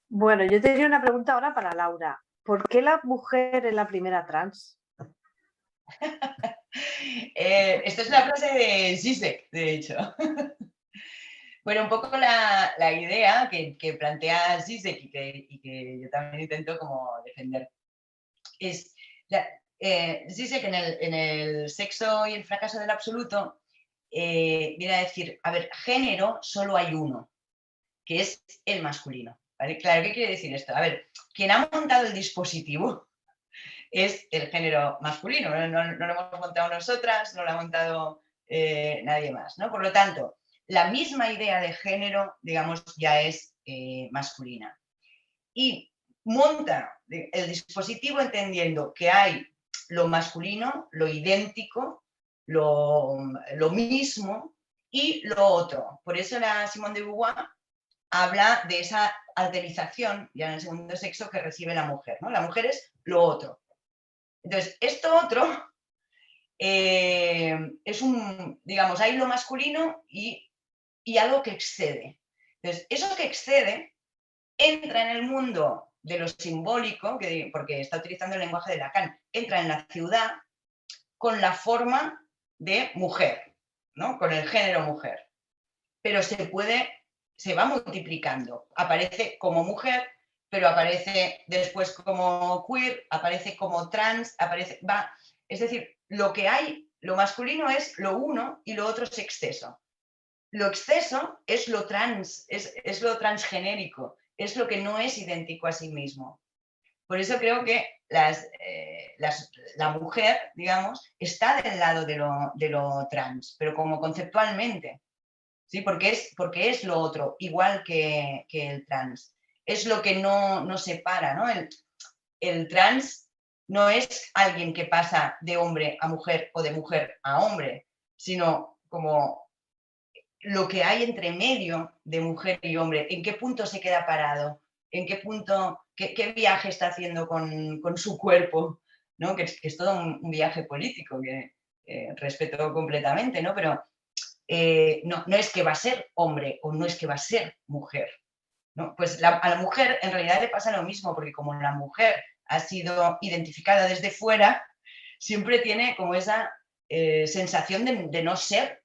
Bueno, yo tenía una pregunta ahora para Laura. ¿Por qué la mujer es la primera trans? Esto es una frase de Zizek, de hecho. Bueno, un poco la idea que plantea Zizek y que yo también intento como defender es, Zizek en el sexo y el fracaso del absoluto viene a decir, a ver, género solo hay uno, que es el masculino. ¿Vale? Claro, ¿qué quiere decir esto? A ver, quien ha montado el dispositivo es el género masculino, no lo hemos montado nosotras, no lo ha montado nadie más, ¿no? Por lo tanto, la misma idea de género, digamos, ya es masculina. Y monta el dispositivo entendiendo que hay lo masculino, lo idéntico, lo mismo y lo otro. Por eso la Simone de Beauvoir habla de esa alterización, ya en el segundo sexo, que recibe la mujer, ¿no? La mujer es lo otro. Entonces, esto otro es digamos, hay lo masculino y algo que excede. Entonces, eso que excede entra en el mundo de lo simbólico, porque está utilizando el lenguaje de Lacan, entra en la ciudad con la forma de mujer, ¿no? Con el género mujer. Pero se va multiplicando. Aparece como mujer, pero aparece después como queer, aparece como trans, es decir, lo que hay, lo masculino es lo uno y lo otro es exceso. Lo exceso es lo trans, es lo transgenérico, es lo que no es idéntico a sí mismo. Por eso creo que la mujer, digamos, está del lado de lo trans, pero como conceptualmente, ¿sí? Porque es lo otro, igual que el trans. Es lo que no separa, ¿no? El trans no es alguien que pasa de hombre a mujer o de mujer a hombre, sino como lo que hay entre medio de mujer y hombre, en qué punto se queda parado, en qué punto, qué viaje está haciendo con su cuerpo, ¿no? Que es todo un viaje político que respeto completamente, ¿no? Pero no es que va a ser hombre o no es que va a ser mujer, ¿no? Pues a la mujer en realidad le pasa lo mismo, porque como la mujer ha sido identificada desde fuera, siempre tiene como esa sensación de no ser.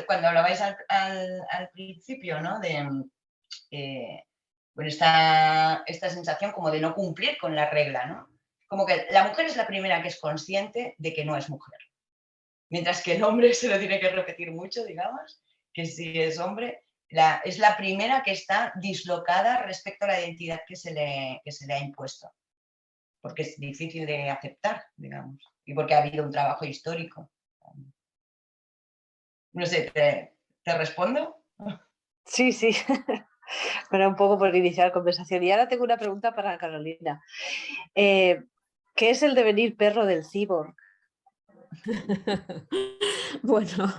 Cuando hablabais al principio, ¿no? De bueno, esta sensación como de no cumplir con la regla, ¿no? Como que la mujer es la primera que es consciente de que no es mujer. Mientras que el hombre se lo tiene que repetir mucho, digamos, que si es hombre, es la primera que está dislocada respecto a la identidad que se le ha impuesto. Porque es difícil de aceptar, digamos, y porque ha habido un trabajo histórico. No sé, ¿te respondo? Sí, sí. Pero un poco por iniciar conversación. Y ahora tengo una pregunta para Carolina. ¿Qué es el devenir perro del cyborg? Bueno,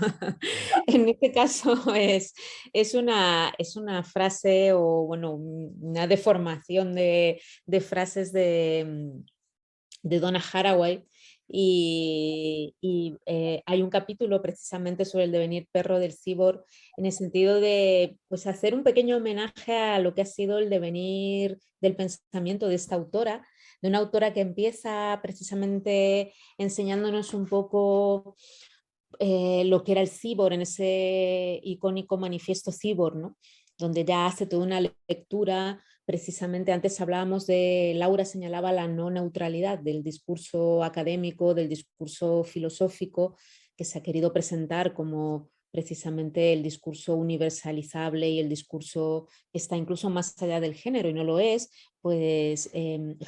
en este caso es una frase o bueno, una deformación de frases de Donna Haraway y hay un capítulo precisamente sobre el devenir perro del cyborg en el sentido de pues, hacer un pequeño homenaje a lo que ha sido el devenir del pensamiento de esta autora, de una autora que empieza precisamente enseñándonos un poco lo que era el cyborg en ese icónico manifiesto cyborg, ¿no? Donde ya hace toda una lectura. Precisamente antes hablábamos Laura señalaba la no neutralidad del discurso académico, del discurso filosófico, que se ha querido presentar como precisamente el discurso universalizable y el discurso que está incluso más allá del género y no lo es, pues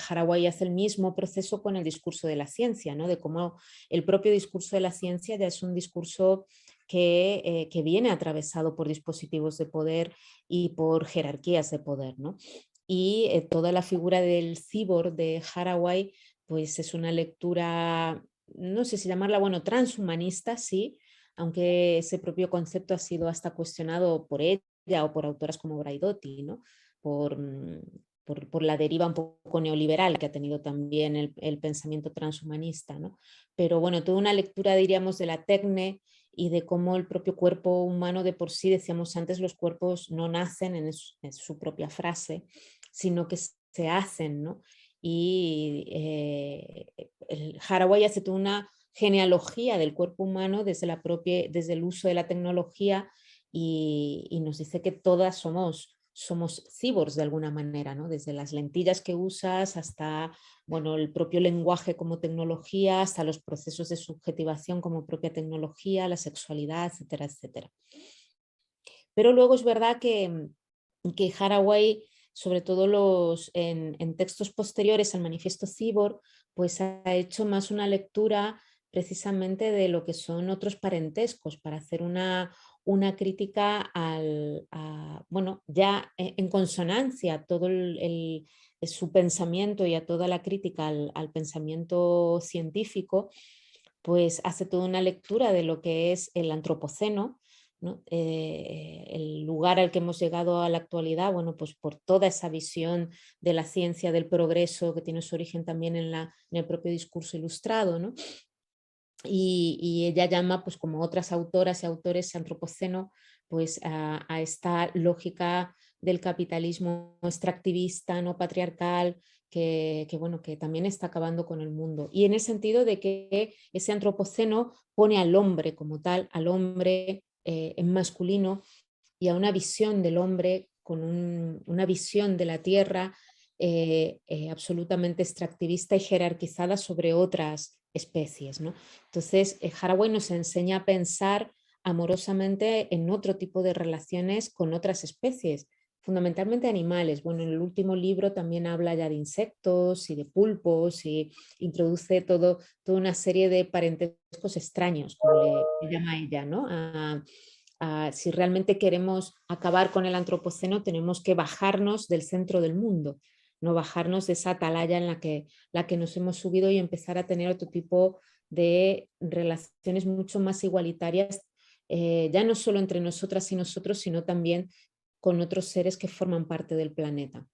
Haraway hace el mismo proceso con el discurso de la ciencia, ¿no? De cómo el propio discurso de la ciencia ya es un discurso que viene atravesado por dispositivos de poder y por jerarquías de poder, ¿no? Y toda la figura del cyborg de Haraway pues es una lectura, no sé si llamarla, bueno, transhumanista, sí, aunque ese propio concepto ha sido hasta cuestionado por ella o por autoras como Braidotti, ¿no? por, por la deriva un poco neoliberal que ha tenido también el pensamiento transhumanista, ¿no? Pero bueno, toda una lectura, diríamos, de la tecne y de cómo el propio cuerpo humano de por sí, decíamos antes, los cuerpos no nacen en su propia frase, sino que se hacen, ¿no? Y el Haraway hace toda una genealogía del cuerpo humano desde el uso de la tecnología y nos dice que todas somos cyborgs de alguna manera, ¿no? Desde las lentillas que usas hasta bueno, el propio lenguaje como tecnología, hasta los procesos de subjetivación como propia tecnología, la sexualidad, etcétera, etcétera. Pero luego es verdad que Haraway, sobre todo en textos posteriores al manifiesto Cyborg, pues ha hecho más una lectura precisamente de lo que son otros parentescos para hacer una crítica bueno, ya en consonancia todo su pensamiento y a toda la crítica al pensamiento científico, pues hace toda una lectura de lo que es el antropoceno, ¿no? El lugar al que hemos llegado a la actualidad, bueno, pues por toda esa visión de la ciencia, del progreso, que tiene su origen también en el propio discurso ilustrado, ¿no? Y ella llama, pues como otras autoras y autores, antropoceno, pues a esta lógica del capitalismo extractivista, no patriarcal, bueno, que también está acabando con el mundo. Y en el sentido de que ese antropoceno pone al hombre como tal, al hombre en masculino y a una visión del hombre con una visión de la tierra absolutamente extractivista y jerarquizada sobre otras especies, ¿no? Entonces, Haraway nos enseña a pensar amorosamente en otro tipo de relaciones con otras especies, fundamentalmente animales. Bueno, en el último libro también habla ya de insectos y de pulpos y introduce toda una serie de parentescos extraños, como le llama ella, ¿no? Si realmente queremos acabar con el antropoceno, tenemos que bajarnos del centro del mundo, no bajarnos de esa atalaya en la que nos hemos subido y empezar a tener otro tipo de relaciones mucho más igualitarias, ya no solo entre nosotras y nosotros, sino también con otros seres que forman parte del planeta.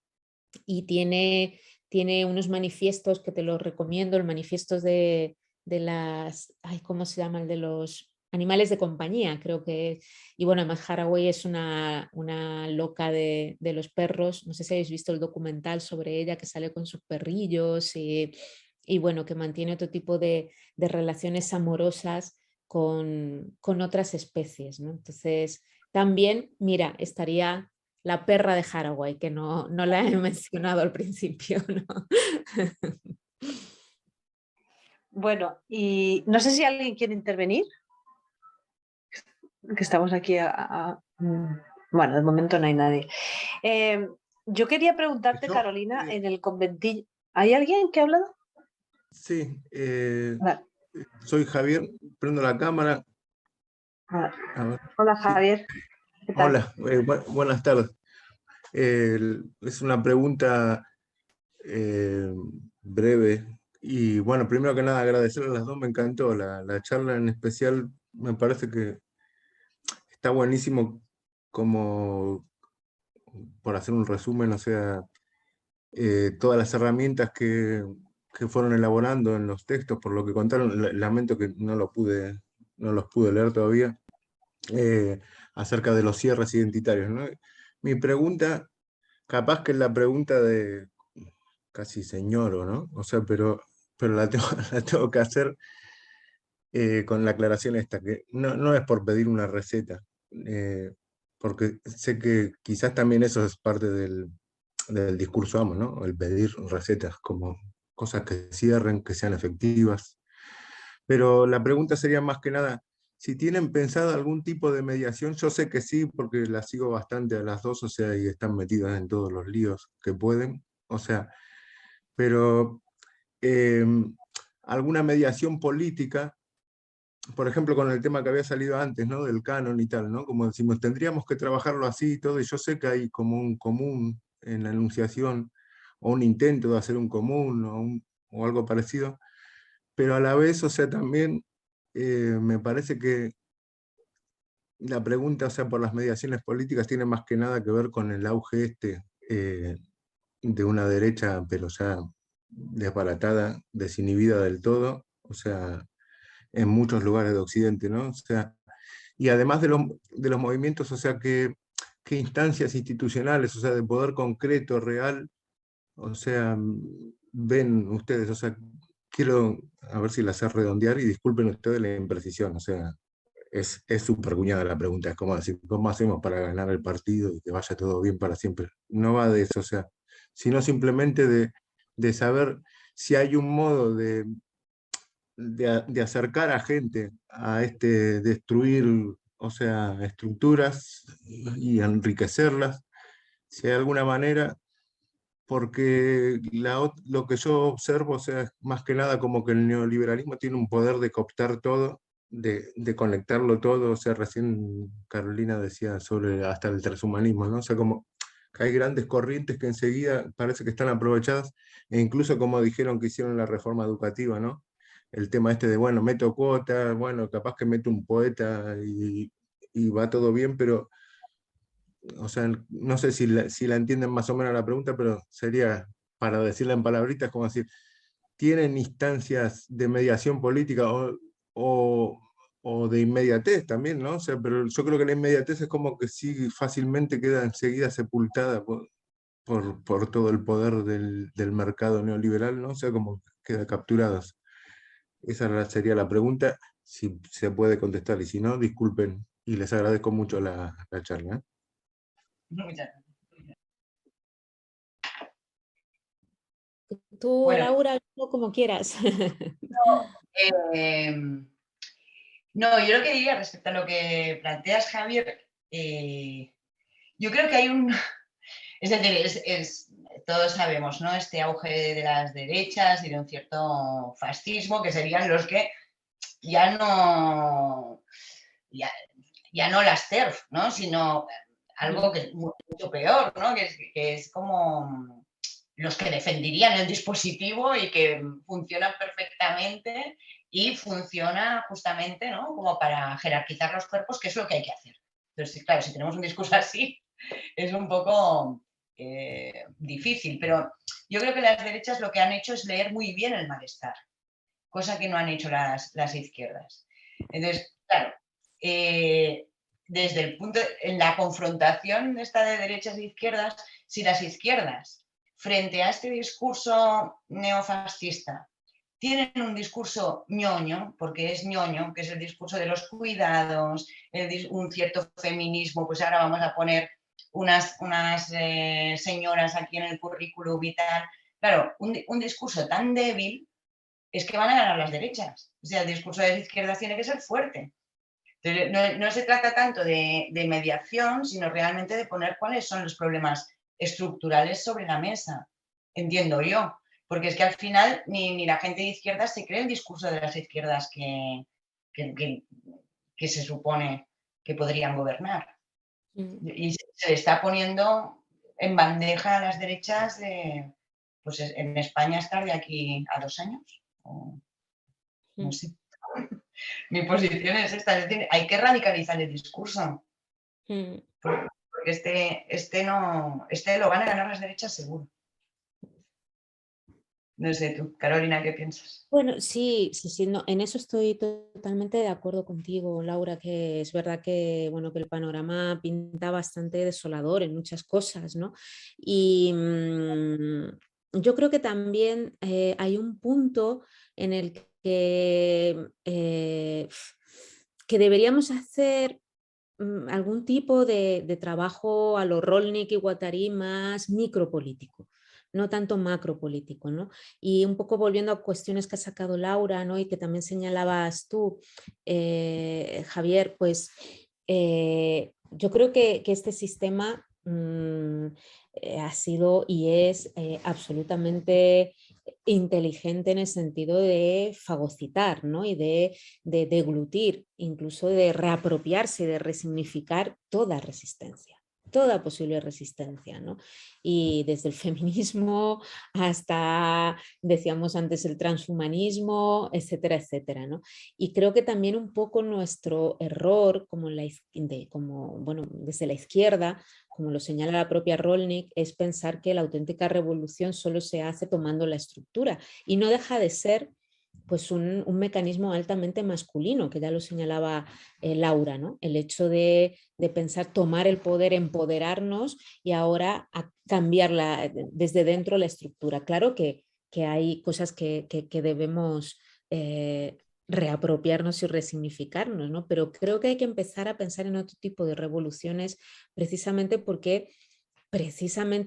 Y tiene unos manifiestos que te los recomiendo, el manifiesto de las, ay, ¿cómo se llama? El de los animales de compañía, creo que. Y bueno, además Haraway es una loca de los perros. No sé si habéis visto el documental sobre ella que sale con sus perrillos y bueno, que mantiene otro tipo de relaciones amorosas con otras especies, ¿no? Entonces, también, mira, estaría la perra de Haraway, que no la he mencionado al principio, ¿no? Bueno, y no sé si alguien quiere intervenir, que estamos aquí bueno, de momento no hay nadie. Yo quería preguntarte, Yo, Carolina, en el conventillo, ¿hay alguien que ha hablado? sí, Vale, soy Javier, prendo la cámara. vale. A ver, Hola, sí. Javier. ¿Qué tal? Hola, buenas tardes. Es una pregunta breve. Y bueno, primero que nada agradecerles a las dos, me encantó la charla en especial, me parece que está buenísimo como, por hacer un resumen, o sea, todas las herramientas que fueron elaborando en los textos, por lo que contaron, lamento que no los pude leer todavía, eh, acerca de los cierres identitarios, ¿no? Mi pregunta, capaz que es la pregunta de casi señoro, ¿no? O sea, pero la tengo, la tengo que hacer con la aclaración esta, que no es por pedir una receta, porque sé que quizás también eso es parte del discurso amo, ¿no? El pedir recetas como cosas que cierren, que sean efectivas. Pero la pregunta sería más que nada, si tienen pensado algún tipo de mediación, yo sé que sí, porque las sigo bastante a las dos, o sea, y están metidas en todos los líos que pueden, o sea, pero alguna mediación política por ejemplo, con el tema que había salido antes, ¿no? Del canon y tal, ¿no? Como decimos, tendríamos que trabajarlo así y todo, y yo sé que hay como un común en la enunciación, o un intento de hacer un común, o algo parecido, pero a la vez, o sea, también me parece que la pregunta, o sea, por las mediaciones políticas tiene más que nada que ver con el auge de una derecha, pero ya desbaratada, desinhibida del todo, o sea, en muchos lugares de Occidente, ¿no? O sea, y además de los movimientos, o sea, qué instancias institucionales, o sea, de poder concreto, real, o sea, ven ustedes, o sea, quiero a ver si la sé redondear y disculpen ustedes la imprecisión, o sea, es súper cuñada la pregunta, es como decir, ¿cómo hacemos para ganar el partido y que vaya todo bien para siempre? No va de eso, o sea, sino simplemente de saber si hay un modo de acercar a gente a destruir, o sea, estructuras y enriquecerlas, si hay alguna manera, porque lo que yo observo, o sea, es más que nada como que el neoliberalismo tiene un poder de cooptar todo, de conectarlo todo, o sea, recién Carolina decía sobre hasta el transhumanismo, ¿no? O sea, como que hay grandes corrientes que enseguida parece que están aprovechadas, e incluso como dijeron que hicieron la reforma educativa, ¿no? El tema este de, bueno, meto cuota, bueno, capaz que meto un poeta y va todo bien, pero o sea, no sé si la entienden más o menos la pregunta, pero sería, para decirla en palabritas, como decir, ¿tienen instancias de mediación política o, o de inmediatez también, ¿no? O sea, pero yo creo que la inmediatez es como que sí fácilmente queda enseguida sepultada por todo el poder del mercado neoliberal, ¿no? O sea, como queda capturadas. Sería la pregunta, si se puede contestar, y si no, disculpen, y les agradezco mucho la charla, ¿eh? Muchas gracias. Tú, Bueno, Laura, como quieras. eh, no, yo lo que diría respecto a lo que planteas, Javier, yo creo que hay un, es decir, todos sabemos, ¿no? Este auge de las derechas y de un cierto fascismo que serían los que ya no, ya, ya no las TERF, ¿no? Sino algo que es mucho peor, ¿no? Que es como los que defenderían el dispositivo y que funcionan perfectamente y funciona justamente, ¿no? Como para jerarquizar los cuerpos, que es lo que hay que hacer. Entonces, claro, si tenemos un discurso así, es un poco difícil, pero yo creo que las derechas lo que han hecho es leer muy bien el malestar, cosa que no han hecho las izquierdas. Entonces, claro, desde el punto, en la confrontación esta de derechas e izquierdas, si las izquierdas, frente a este discurso neofascista, tienen un discurso ñoño, porque es ñoño, que es el discurso de los cuidados, un cierto feminismo, pues ahora vamos a poner unas señoras aquí en el currículum y tal. Claro, un discurso tan débil es que van a ganar las derechas. O sea, el discurso de las izquierdas tiene que ser fuerte. Entonces, no se trata tanto de mediación, sino realmente de poner cuáles son los problemas estructurales sobre la mesa, entiendo yo. Porque es que al final ni la gente de izquierdas se cree el discurso de las izquierdas que se supone que podrían gobernar. Y se le está poniendo en bandeja a las derechas de, pues en España estar de aquí a 2 años. No sé. Mi posición es esta, es decir, hay que radicalizar el discurso. Porque este lo van a ganar las derechas seguro. No sé tú, Carolina, ¿qué piensas? Bueno, sí, no, en eso estoy totalmente de acuerdo contigo, Laura, que es verdad que, bueno, que el panorama pinta bastante desolador en muchas cosas, ¿no? Y yo creo que también hay un punto en el que deberíamos hacer algún tipo de trabajo a lo Rolnik y Guattari más micropolítico, no tanto macropolítico, ¿no? Y un poco volviendo a cuestiones que ha sacado Laura, ¿no? Y que también señalabas tú, Javier, pues yo creo que este sistema ha sido y es absolutamente inteligente en el sentido de fagocitar, ¿no? Y de deglutir, incluso de reapropiarse, de resignificar toda resistencia, toda posible resistencia, ¿no? Y desde el feminismo hasta, decíamos antes, el transhumanismo, etcétera, etcétera, ¿no? Y creo que también un poco nuestro error, como bueno, desde la izquierda, como lo señala la propia Rolnik, es pensar que la auténtica revolución solo se hace tomando la estructura y no deja de ser pues un mecanismo altamente masculino, que ya lo señalaba Laura, ¿no? El hecho de pensar tomar el poder, empoderarnos y ahora a cambiar desde dentro la estructura. Claro que hay cosas que debemos reapropiarnos y resignificarnos, ¿no? Pero creo que hay que empezar a pensar en otro tipo de revoluciones precisamente porque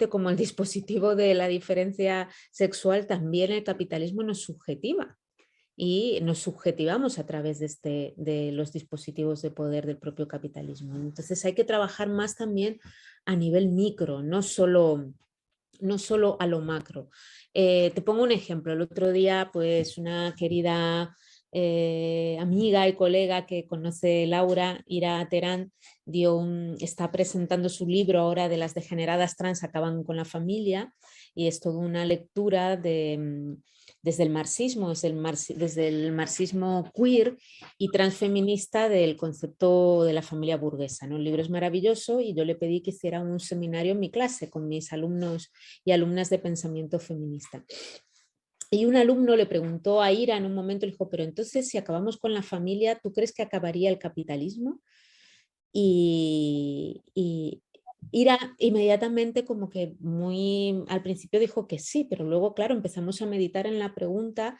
como el dispositivo de la diferencia sexual, también el capitalismo nos subjetiva y nos subjetivamos a través de los dispositivos de poder del propio capitalismo. Entonces hay que trabajar más también a nivel micro, no solo a lo macro. Te pongo un ejemplo. El otro día, pues una querida amiga y colega que conoce Laura, Ira Terán, está presentando su libro ahora de las degeneradas trans acaban con la familia, y es toda una lectura desde el marxismo, desde el marxismo queer y transfeminista del concepto de la familia burguesa, ¿no? El libro es maravilloso y yo le pedí que hiciera un seminario en mi clase con mis alumnos y alumnas de pensamiento feminista. Y un alumno le preguntó a Ira en un momento, le dijo, pero entonces si acabamos con la familia, ¿tú crees que acabaría el capitalismo? Y Ira inmediatamente como que muy al principio dijo que sí, pero luego claro empezamos a meditar en la pregunta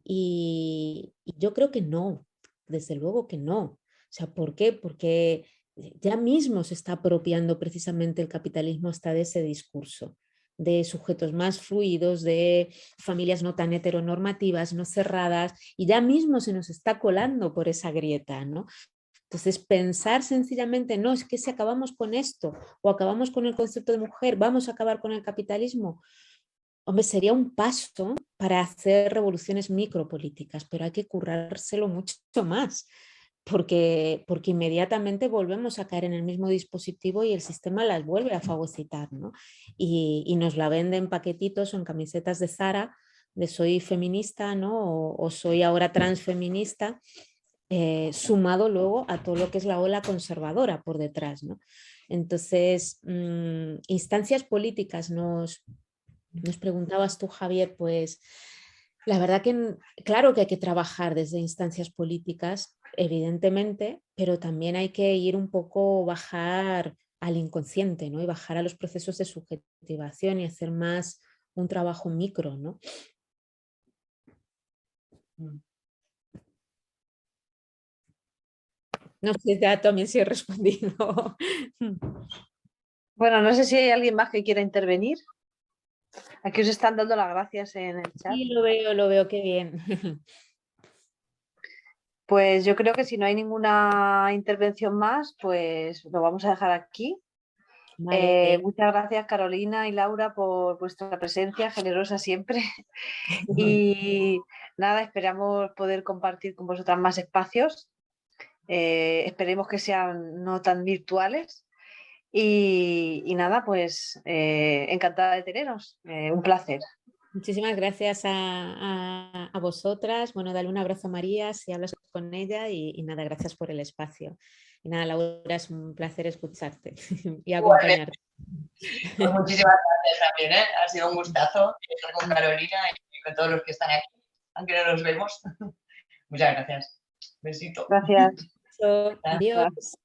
y yo creo que no, desde luego que no. O sea, ¿por qué? Porque ya mismo se está apropiando precisamente el capitalismo hasta de ese discurso, de sujetos más fluidos, de familias no tan heteronormativas, no cerradas, y ya mismo se nos está colando por esa grieta, ¿no? Entonces, pensar sencillamente, no, es que si acabamos con esto o acabamos con el concepto de mujer, vamos a acabar con el capitalismo, hombre, sería un paso para hacer revoluciones micropolíticas, pero hay que currárselo mucho más, porque inmediatamente volvemos a caer en el mismo dispositivo y el sistema las vuelve a fagocitar, ¿no? Y nos la venden en paquetitos o en camisetas de Zara, de soy feminista, ¿no? O soy ahora transfeminista, sumado luego a todo lo que es la ola conservadora por detrás, ¿no? Entonces, instancias políticas nos preguntabas tú, Javier, pues la verdad que claro que hay que trabajar desde instancias políticas, evidentemente, pero también hay que ir un poco, bajar al inconsciente, ¿no? Y bajar a los procesos de subjetivación y hacer más un trabajo micro, ¿no? No sé, ya también sí he respondido. Bueno, no sé si hay alguien más que quiera intervenir. Aquí os están dando las gracias en el chat. Sí, lo veo, qué bien. Pues yo creo que si no hay ninguna intervención más, pues lo vamos a dejar aquí. Vale. Muchas gracias, Carolina y Laura, por vuestra presencia generosa siempre. Y nada, esperamos poder compartir con vosotras más espacios. Esperemos que sean no tan virtuales. Y nada, pues encantada de teneros. Un placer. Muchísimas gracias a vosotras. Bueno, dale un abrazo a María si hablas con ella y nada, gracias por el espacio. Y nada, Laura, es un placer escucharte y acompañarte. Pues muchísimas gracias también, ¿eh? Ha sido un gustazo estar con Carolina y con todos los que están aquí, aunque no nos vemos. Muchas gracias. Besito. Gracias. Adiós.